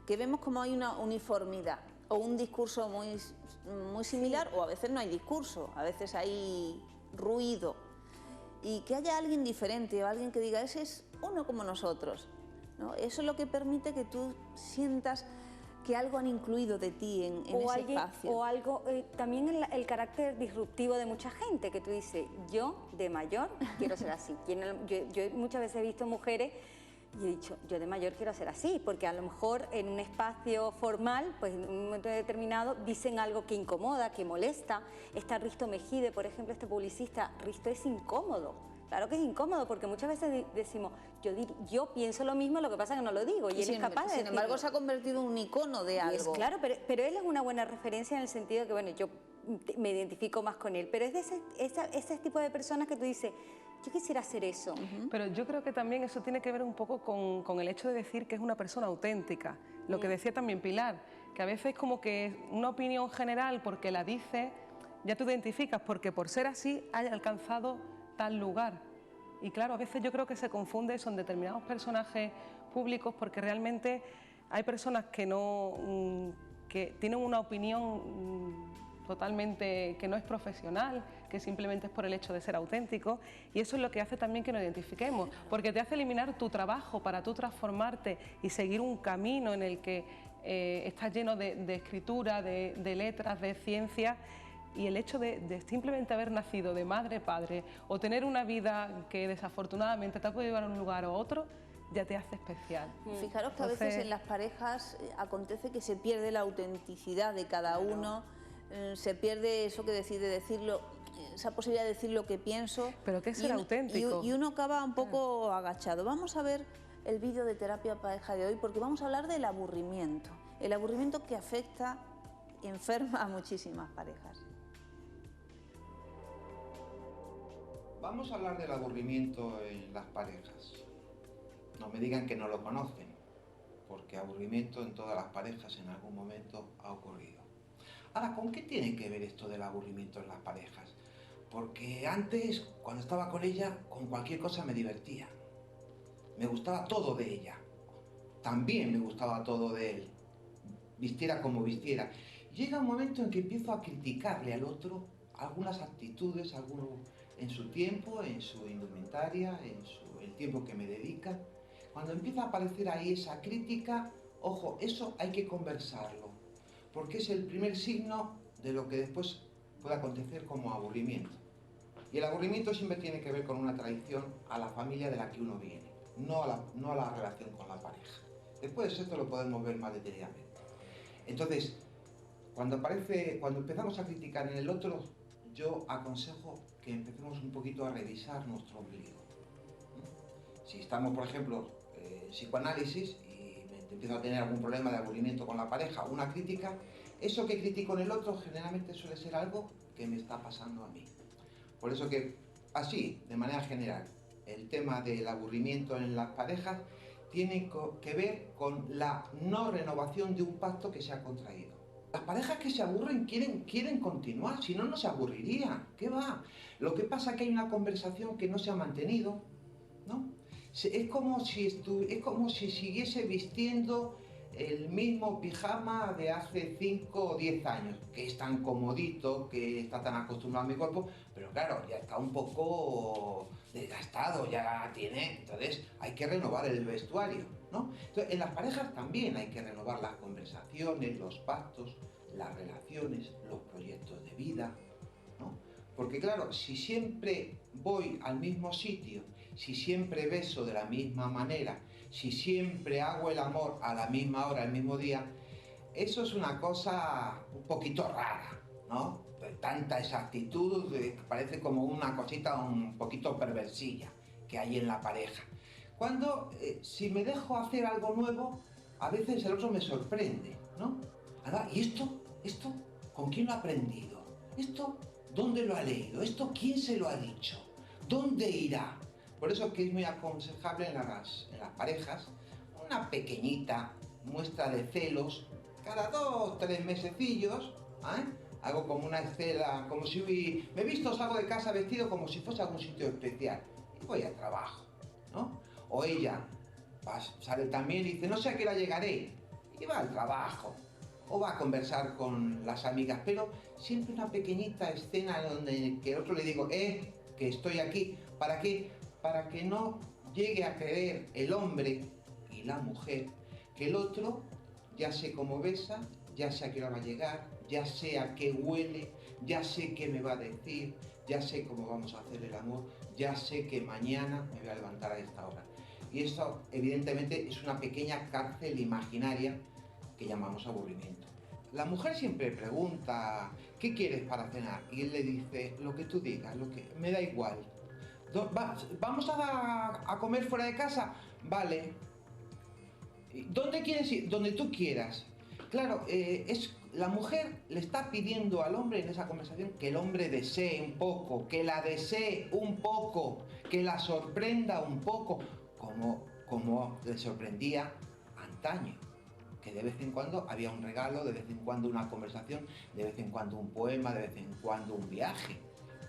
que vemos como hay una uniformidad o un discurso muy similar, o a veces no hay discurso, a veces hay ruido, y que haya alguien diferente o alguien que diga, ese es uno como nosotros, ¿no? Eso es lo que permite que tú sientas que algo han incluido de ti en ese espacio. O algo, también el carácter disruptivo de mucha gente, que tú dices, yo de mayor quiero ser así. Yo muchas veces he visto mujeres y he dicho, yo de mayor quiero ser así, porque a lo mejor en un espacio formal, pues en un momento determinado, dicen algo que incomoda, que molesta. Está Risto Mejide, por ejemplo, este publicista, Risto es incómodo. Claro que es incómodo, porque muchas veces decimos, yo pienso lo mismo, lo que pasa es que no lo digo, y él es capaz de decirlo. Sin embargo, se ha convertido en un icono de algo. Claro, pero él es una buena referencia en el sentido que, bueno, yo me identifico más con él, pero es de ese tipo de personas que tú dices, yo quisiera hacer eso. Pero yo creo que también eso tiene que ver un poco con el hecho de decir que es una persona auténtica. Lo que decía también Pilar, que a veces como que una opinión general, porque la dice, ya te identificas, porque por ser así haya alcanzado tal lugar. Y claro, a veces yo creo que se confunde eso en determinados personajes públicos, porque realmente hay personas que que tienen una opinión totalmente que no es profesional, que simplemente es por el hecho de ser auténtico, y eso es lo que hace también que nos identifiquemos, porque te hace eliminar tu trabajo para tú transformarte y seguir un camino en el que estás lleno de escritura, de letras, de ciencia, y el hecho de simplemente haber nacido de madre, padre, o tener una vida que desafortunadamente te ha podido llevar a un lugar o otro, ya te hace especial. Fijaros que a veces en las parejas acontece que se pierde la autenticidad de cada uno, se pierde eso que decide decirlo, esa posibilidad de decir lo que pienso. Pero ¿qué es ser auténtico? Y uno acaba un poco agachado. Vamos a ver el vídeo de terapia pareja de hoy, porque vamos a hablar del aburrimiento. El aburrimiento que afecta y enferma a muchísimas parejas. Vamos a hablar del aburrimiento en las parejas. No me digan que no lo conocen, porque aburrimiento en todas las parejas en algún momento ha ocurrido. Ahora, ¿con qué tiene que ver esto del aburrimiento en las parejas? Porque antes, cuando estaba con ella, con cualquier cosa me divertía. Me gustaba todo de ella. También me gustaba todo de él. Vistiera como vistiera. Llega un momento en que empiezo a criticarle al otro algunas actitudes, en su tiempo, en su indumentaria, el tiempo que me dedica. Cuando empieza a aparecer ahí esa crítica, ojo, eso hay que conversarlo, porque es el primer signo de lo que después puede acontecer como aburrimiento. Y el aburrimiento siempre tiene que ver con una traición a la familia de la que uno viene, no a la relación con la pareja. Después esto lo podemos ver más detenidamente. Entonces, cuando empezamos a criticar en el otro, yo aconsejo que empecemos un poquito a revisar nuestro ombligo. Si estamos, por ejemplo, en psicoanálisis y empiezo a tener algún problema de aburrimiento con la pareja, una crítica, eso que critico en el otro generalmente suele ser algo que me está pasando a mí. Por eso que, así, de manera general, el tema del aburrimiento en las parejas tiene que ver con la no renovación de un pacto que se ha contraído. Las parejas que se aburren quieren continuar, si no, no se aburrirían. ¿Qué va? Lo que pasa es que hay una conversación que no se ha mantenido, ¿no? Es como si siguiese vistiendo el mismo pijama de hace 5 o 10 años, que es tan comodito, que está tan acostumbrado a mi cuerpo, pero claro, ya está un poco desgastado, ya tiene, entonces hay que renovar el vestuario, ¿no? Entonces, en las parejas también hay que renovar las conversaciones, los pactos, las relaciones, los proyectos de vida, ¿no? Porque claro, si siempre voy al mismo sitio, si siempre beso de la misma manera, si siempre hago el amor a la misma hora, el mismo día, eso es una cosa un poquito rara, ¿no? Tanta exactitud, parece como una cosita un poquito perversilla que hay en la pareja. Cuando, si me dejo hacer algo nuevo, a veces el otro me sorprende, ¿no? ¿Y esto con quién lo ha aprendido? ¿Esto dónde lo ha leído? ¿Esto quién se lo ha dicho? ¿Dónde irá? Por eso que es muy aconsejable en las parejas una pequeñita muestra de celos cada 2 o 3 mesecillos, ¿eh? Hago como una escena, como si me he visto, salgo de casa vestido como si fuese a algún sitio especial y voy al trabajo, ¿no? O ella sale también y dice, no sé a qué hora llegaré, y va al trabajo, o va a conversar con las amigas, pero siempre una pequeñita escena donde que el otro le digo, que estoy aquí, ¿para qué? Para que no llegue a creer el hombre y la mujer que el otro ya sé cómo besa, ya sé a qué hora va a llegar, ya sé a qué huele, ya sé qué me va a decir, ya sé cómo vamos a hacer el amor, ya sé que mañana me voy a levantar a esta hora. Y esto evidentemente es una pequeña cárcel imaginaria que llamamos aburrimiento. La mujer siempre pregunta, ¿qué quieres para cenar? Y él le dice, lo que tú digas, lo que me da igual. ¿Vamos a comer fuera de casa? Vale. ¿Dónde quieres ir? Donde tú quieras. Claro, la mujer le está pidiendo al hombre en esa conversación que el hombre desee un poco, que la desee un poco, que la sorprenda un poco, como le sorprendía antaño, que de vez en cuando había un regalo, de vez en cuando una conversación, de vez en cuando un poema, de vez en cuando un viaje.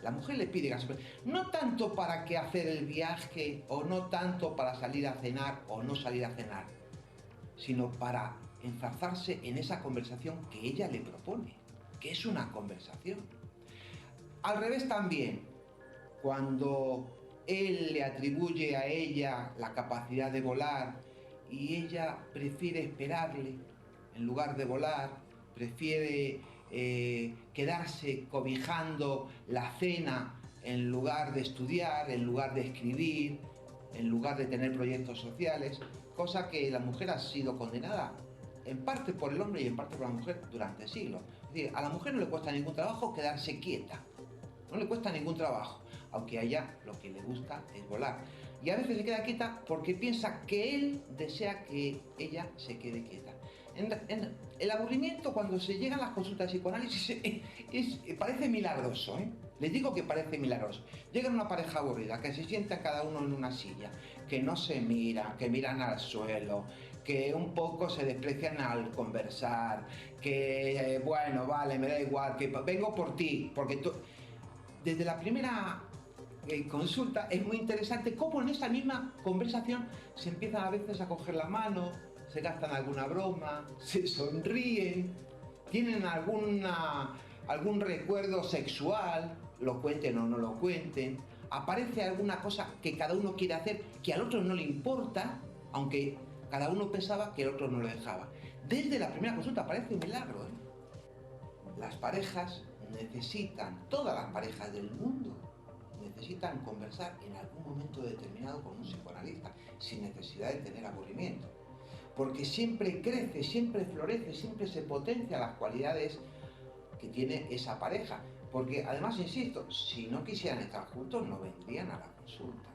La mujer le pide que no tanto para qué hacer el viaje, o no tanto para salir a cenar o no salir a cenar, sino para enzarzarse en esa conversación que ella le propone, que es una conversación. Al revés también, cuando él le atribuye a ella la capacidad de volar y ella prefiere esperarle en lugar de volar, prefiere quedarse cobijando la cena en lugar de estudiar, en lugar de escribir, en lugar de tener proyectos sociales, cosa que la mujer ha sido condenada en parte por el hombre y en parte por la mujer durante siglos. Es decir, a la mujer no le cuesta ningún trabajo quedarse quieta, no le cuesta ningún trabajo, aunque a ella lo que le gusta es volar. Y a veces se queda quieta porque piensa que él desea que ella se quede quieta. El aburrimiento, cuando se llegan las consultas de psicoanálisis, parece milagroso, ¿eh? Les digo que parece milagroso. Llega una pareja aburrida, que se sienta cada uno en una silla, que no se miran, que miran al suelo, que un poco se desprecian al conversar, que bueno, vale, me da igual, que vengo por ti, porque tú... Desde la primera consulta es muy interesante cómo en esa misma conversación se empiezan a veces a coger la mano, se gastan alguna broma, se sonríen, tienen algún recuerdo sexual, lo cuenten o no lo cuenten, aparece alguna cosa que cada uno quiere hacer que al otro no le importa, aunque cada uno pensaba que el otro no lo dejaba. Desde la primera consulta parece un milagro, ¿eh? Las parejas necesitan, todas las parejas del mundo, necesitan conversar en algún momento determinado con un psicoanalista, sin necesidad de tener aburrimiento. Porque siempre crece, siempre florece, siempre se potencia las cualidades que tiene esa pareja. Porque además, insisto, si no quisieran estar juntos, no vendrían a la consulta.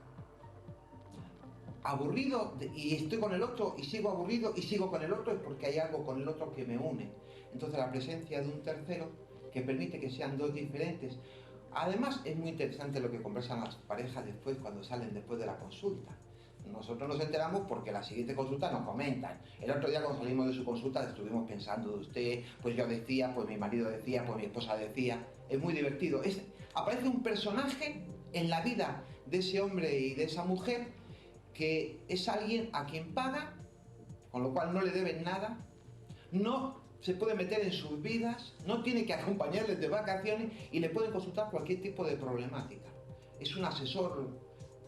Aburrido y estoy con el otro y sigo aburrido y sigo con el otro es porque hay algo con el otro que me une. Entonces la presencia de un tercero que permite que sean dos diferentes. Además es muy interesante lo que conversan las parejas después, cuando salen después de la consulta. Nosotros nos enteramos porque la siguiente consulta nos comentan. El otro día cuando salimos de su consulta estuvimos pensando de usted, pues yo decía, pues mi marido decía, pues mi esposa decía. Es muy divertido. Aparece un personaje en la vida de ese hombre y de esa mujer que es alguien a quien paga con lo cual no le deben nada, no se puede meter en sus vidas, no tiene que acompañarles de vacaciones y le pueden consultar cualquier tipo de problemática. Es un asesor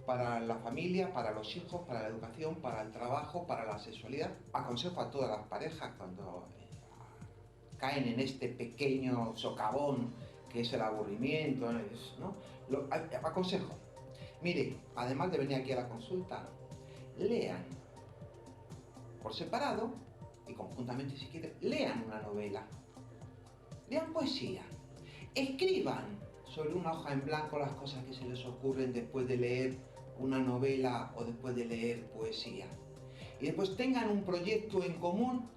para la familia, para los hijos, para la educación, para el trabajo, para la sexualidad. Aconsejo a todas las parejas cuando caen en este pequeño socavón que es el aburrimiento, ¿no? Aconsejo, mire, además de venir aquí a la consulta, lean por separado y conjuntamente si quieren, lean una novela, lean poesía, escriban sobre una hoja en blanco las cosas que se les ocurren después de leer una novela o después de leer poesía. Y después tengan un proyecto en común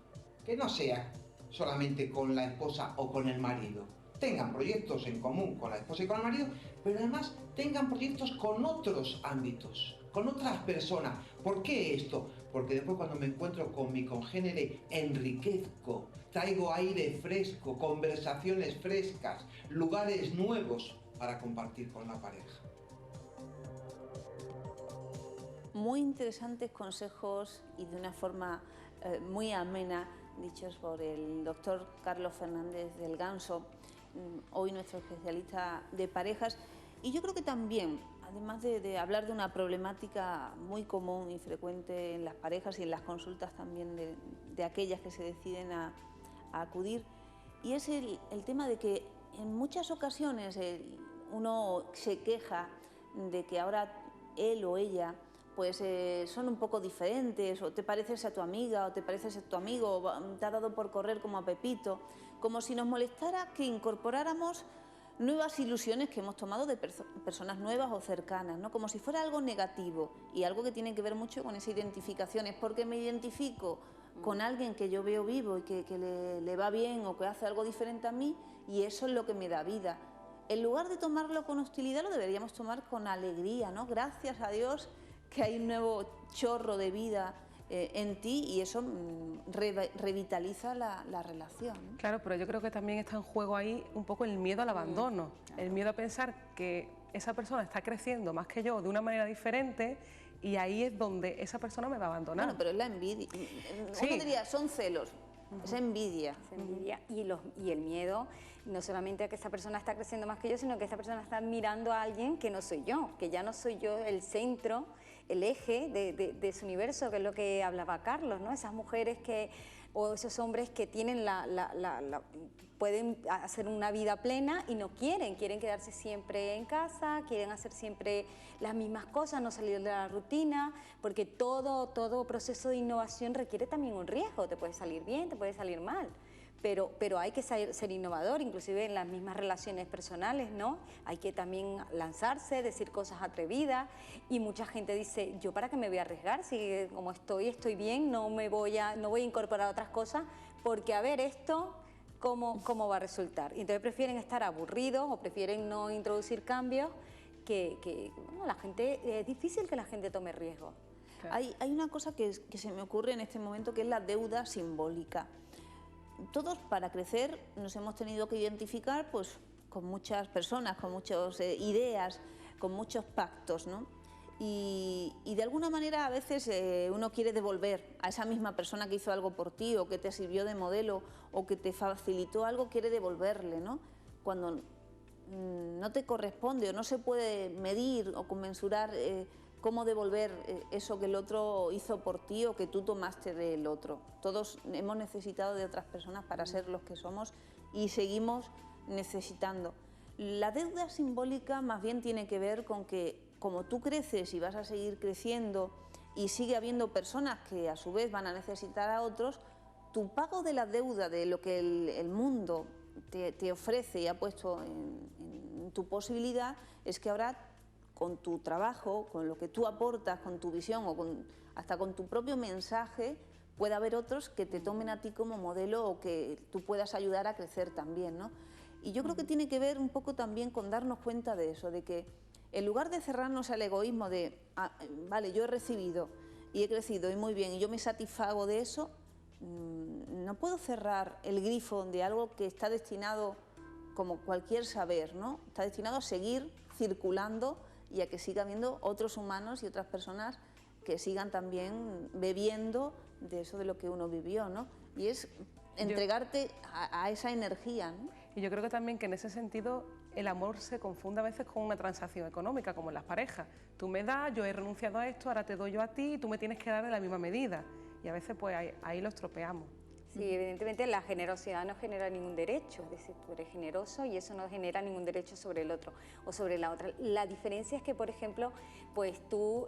que no sea solamente con la esposa o con el marido. Tengan proyectos en común con la esposa y con el marido, pero además tengan proyectos con otros ámbitos, con otras personas. ¿Por qué esto? Porque después cuando me encuentro con mi congénere enriquezco, traigo aire fresco, conversaciones frescas, lugares nuevos para compartir con la pareja. Muy interesantes consejos y de una forma muy amena, dichos por el doctor Carlos Fernández del Ganso, hoy nuestro especialista de parejas. Y yo creo que también, además de hablar de una problemática muy común y frecuente en las parejas y en las consultas también de aquellas que se deciden a acudir, y es el tema de que en muchas ocasiones uno se queja de que ahora él o ella pues son un poco diferentes, o te pareces a tu amiga, o te pareces a tu amigo, o te ha dado por correr como a Pepito, como si nos molestara que incorporáramos nuevas ilusiones que hemos tomado de personas nuevas o cercanas, ¿no? Como si fuera algo negativo y algo que tiene que ver mucho con esa identificación. Es porque me identifico con alguien que yo veo vivo y que le va bien o que hace algo diferente a mí, y eso es lo que me da vida. En lugar de tomarlo con hostilidad, lo deberíamos tomar con alegría, ¿no? Gracias a Dios que hay un nuevo chorro de vida en ti, y eso revitaliza la relación, ¿no? Claro, pero yo creo que también está en juego ahí un poco el miedo al abandono, el miedo a pensar que esa persona está creciendo más que yo de una manera diferente, y ahí es donde esa persona me va a abandonar. Bueno, pero es la envidia. Sí. Uno diría, son celos, es envidia. Es envidia. Y el miedo, no solamente a que esa persona está creciendo más que yo, sino que esa persona está mirando a alguien que no soy yo, que ya no soy yo el centro, el eje de su universo, que es lo que hablaba Carlos, ¿no? Esas mujeres o esos hombres que tienen pueden hacer una vida plena y no quieren quedarse siempre en casa, quieren hacer siempre las mismas cosas, no salir de la rutina, porque todo proceso de innovación requiere también un riesgo, te puede salir bien, te puede salir mal. Pero hay que ser innovador, inclusive en las mismas relaciones personales, ¿no? Hay que también lanzarse, decir cosas atrevidas, y mucha gente dice, ¿yo para qué me voy a arriesgar? Si como estoy bien, no voy a incorporar otras cosas, porque a ver esto, ¿cómo va a resultar? Y entonces prefieren estar aburridos o prefieren no introducir cambios, bueno, la gente, es difícil que la gente tome riesgo. Claro. Hay una cosa que se me ocurre en este momento, que es la deuda simbólica. Todos, para crecer, nos hemos tenido que identificar pues con muchas personas, con muchas ideas, con muchos pactos, ¿no? Y de alguna manera a veces uno quiere devolver a esa misma persona que hizo algo por ti, o que te sirvió de modelo, o que te facilitó algo, quiere devolverle, ¿no? Cuando no te corresponde o no se puede medir o conmensurar cómo devolver eso que el otro hizo por ti o que tú tomaste del otro. Todos hemos necesitado de otras personas para ser los que somos y seguimos necesitando. La deuda simbólica más bien tiene que ver con que, como tú creces y vas a seguir creciendo y sigue habiendo personas que a su vez van a necesitar a otros, tu pago de la deuda, de lo que el mundo te ofrece y ha puesto en tu posibilidad, es que ahora, con tu trabajo, con lo que tú aportas, con tu visión o hasta con tu propio mensaje, puede haber otros que te tomen a ti como modelo o que tú puedas ayudar a crecer también, ¿no? Y yo creo que tiene que ver un poco también con darnos cuenta de eso, de que en lugar de cerrarnos al egoísmo de, vale, yo he recibido y he crecido y muy bien y yo me satisfago de eso, no puedo cerrar el grifo de algo que está destinado, como cualquier saber, ¿no? Está destinado a seguir circulando y a que siga habiendo otros humanos y otras personas que sigan también bebiendo de eso de lo que uno vivió, ¿no? Y es entregarte a esa energía, ¿no? Y yo creo que también que en ese sentido el amor se confunde a veces con una transacción económica, como en las parejas. Tú me das, yo he renunciado a esto, ahora te doy yo a ti y tú me tienes que dar de la misma medida. Y a veces pues ahí lo estropeamos. Sí, evidentemente la generosidad no genera ningún derecho, es decir, tú eres generoso y eso no genera ningún derecho sobre el otro o sobre la otra. La diferencia es que, por ejemplo, pues tú,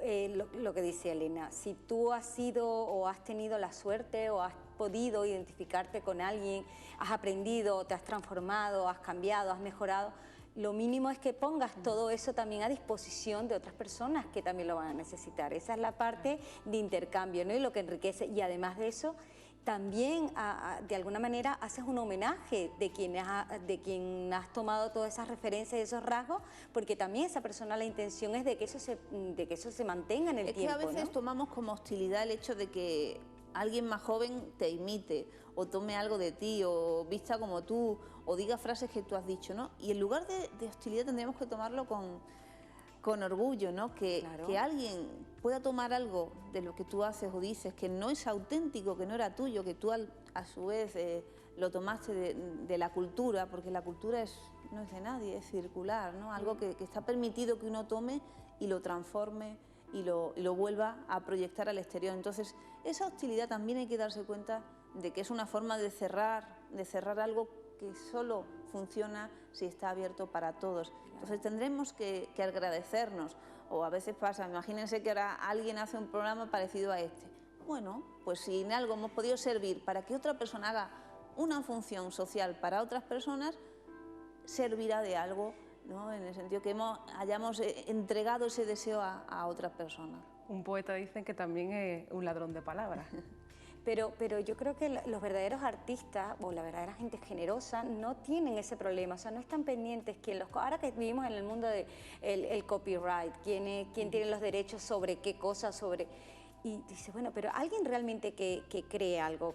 lo que dice Elena, si tú has sido o has tenido la suerte o has podido identificarte con alguien, has aprendido, te has transformado, has cambiado, has mejorado, lo mínimo es que pongas todo eso también a disposición de otras personas que también lo van a necesitar. Esa es la parte de intercambio, ¿no? Y lo que enriquece, y además de eso, también de alguna manera haces un homenaje de quien has tomado todas esas referencias y esos rasgos, porque también esa persona, la intención es de que eso se mantenga en el tiempo. Es que a veces ¿no? tomamos como hostilidad el hecho de que alguien más joven te imite o tome algo de ti o vista como tú o diga frases que tú has dicho, ¿no? Y en lugar de hostilidad tendríamos que tomarlo con orgullo, ¿no? Claro. Que alguien pueda tomar algo de lo que tú haces o dices que no es auténtico, que no era tuyo, que tú a su vez lo tomaste de la cultura, porque la cultura no es de nadie, es circular, ¿no? Algo que está permitido que uno tome y lo transforme y lo vuelva a proyectar al exterior. Entonces, esa hostilidad también hay que darse cuenta de que es una forma de cerrar algo que solo funciona si está abierto para todos. Entonces tendremos que agradecernos, o a veces pasa, imagínense que ahora alguien hace un programa parecido a este. Bueno, pues si en algo hemos podido servir para que otra persona haga una función social para otras personas, servirá de algo, ¿no? En el sentido que hayamos entregado ese deseo a otras personas. Un poeta dicen que también es un ladrón de palabras. Pero yo creo que los verdaderos artistas o la verdadera gente generosa no tienen ese problema, o sea, no están pendientes ahora que vivimos en el mundo del copyright, quién tiene los derechos sobre qué cosas, y dice, bueno, pero alguien realmente que cree algo,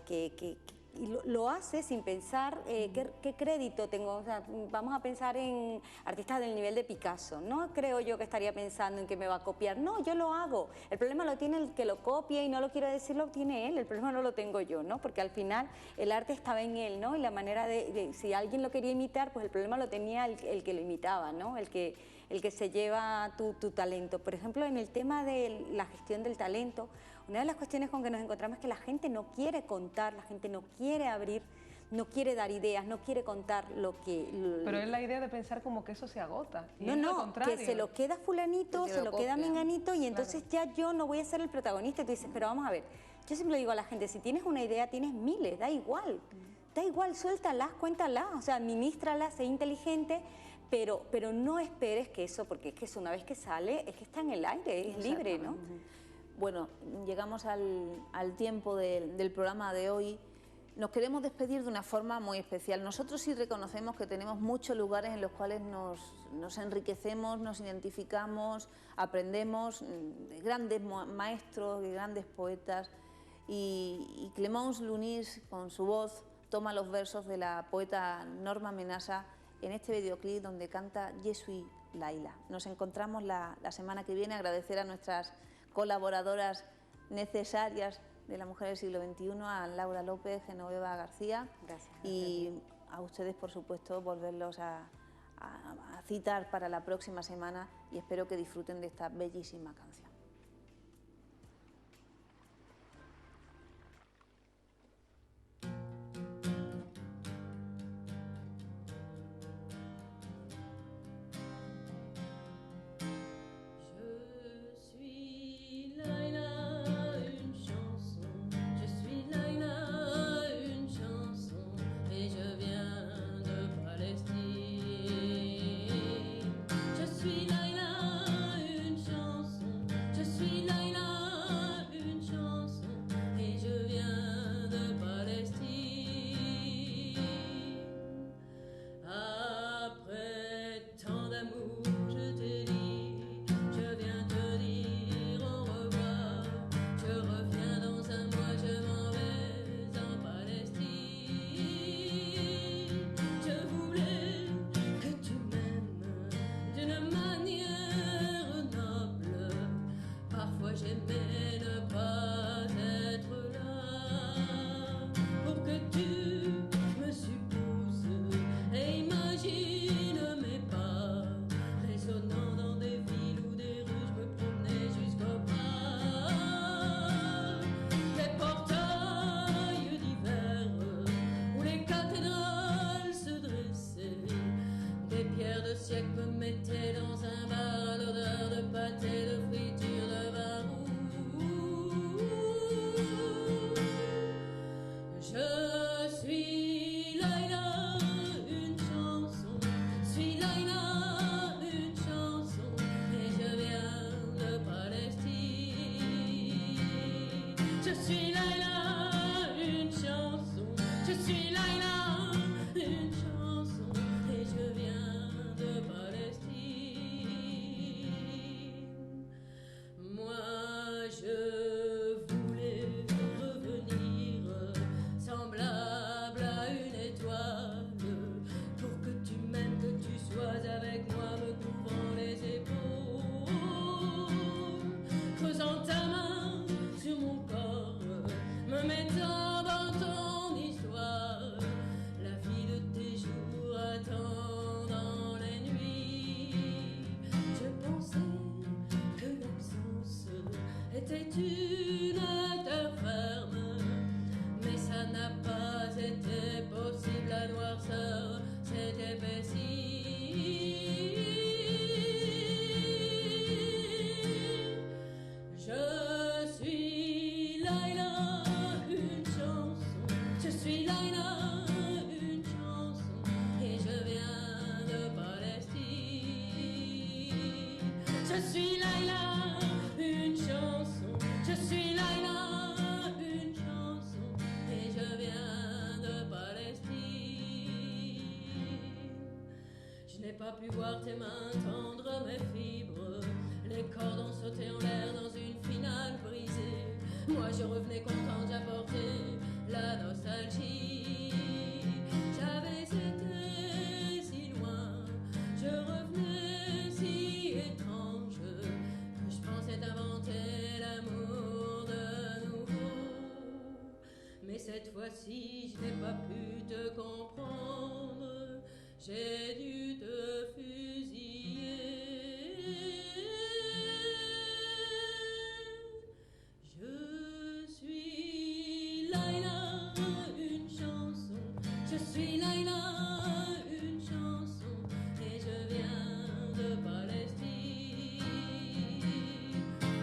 y lo hace sin pensar qué crédito tengo. O sea, vamos a pensar en artistas del nivel de Picasso. No creo yo que estaría pensando en que me va a copiar. No, yo lo hago. El problema lo tiene el que lo copia y no lo quiere decir, lo tiene él. El problema no lo tengo yo, ¿no? Porque al final el arte estaba en él, ¿no? Y la manera si alguien lo quería imitar, pues el problema lo tenía el que lo imitaba, ¿no? El que se lleva tu talento. Por ejemplo, en el tema de la gestión del talento, una de las cuestiones con que nos encontramos es que la gente no quiere contar, la gente no quiere abrir, no quiere dar ideas, no quiere contar lo que... Pero es la idea de pensar como que eso se agota. Y no, es lo no, contrario. que se lo queda fulanito, se lo queda menganito y entonces Claro. ya yo no voy a ser el protagonista. Y tú dices, pero vamos a ver, yo siempre le digo a la gente, si tienes una idea, tienes miles, da igual, suéltalas, cuéntalas, o sea, administralas, sé inteligente, pero no esperes que eso, porque es que eso una vez que sale, es que está en el aire, es libre, ¿no? Bueno, llegamos al tiempo del programa de hoy. Nos queremos despedir de una forma muy especial. Nosotros sí reconocemos que tenemos muchos lugares en los cuales nos enriquecemos, nos identificamos, aprendemos de grandes maestros, de grandes poetas. Y Clémence Lunis, con su voz, toma los versos de la poeta Norma Menasa en este videoclip donde canta Je suis Laila. Nos encontramos la semana que viene. Agradecer a nuestras colaboradoras necesarias de la mujer del siglo XXI, a Laura López, Genoveva García. Gracias. Y a ustedes, por supuesto, volverlos a citar para la próxima semana y espero que disfruten de esta bellísima canción. Je suis Laila, une chanson. siècle me mettait dans un bar à l'odeur de pâté, de friture, de vin rouge. Je suis Laila, une chanson. Je suis Laila, une chanson. Et je viens de Palestine. Je suis Laila, une chanson. Je suis Laila, une chanson. Et je viens de Palestine. Moi je voulais revenir semblable à une étoile, pour que tu m'aimes, que tu sois avec moi, me couvrant les épaules, posant ta main sur mon corps, me mettant dans ton histoire, la vie de tes jours attendant les nuits. Je pensais que l'absence était une terre ferme, mais ça n'a pas été possible, la noirceur s'est épaissie. Je suis Laila, une chanson. Je suis Laila, une chanson. Et je viens de Palestine. Je suis Laila, une chanson. Je suis Laila, une chanson. Et je viens de Palestine. Je n'ai pas pu voir tes mains tendre mes fibres. Les cordes ont sauté en l'air dans une finale brisée. Moi je revenais content, j'apportais la nostalgie. J'avais été si loin, je revenais si étrange, que je pensais inventer l'amour de nouveau. Mais cette fois-ci je n'ai pas pu te comprendre, j'ai dû te fusiller. Je suis Laila, une chanson. Je suis Laila, une chanson. Et je viens de Palestine.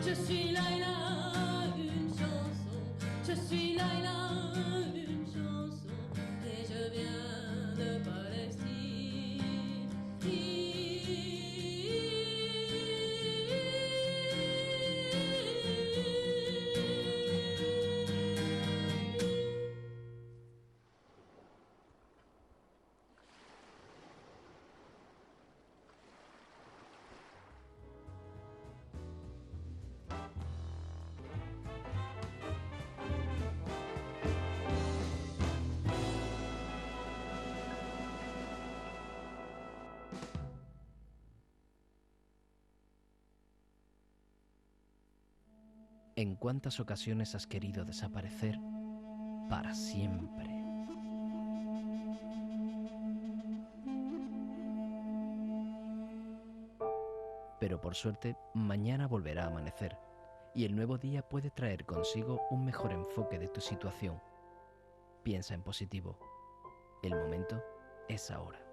Je suis Laila, une chanson. Je suis Laila, une chanson. Et je viens de Palestine. ¿En cuántas ocasiones has querido desaparecer para siempre? Pero por suerte, mañana volverá a amanecer y el nuevo día puede traer consigo un mejor enfoque de tu situación. Piensa en positivo. El momento es ahora.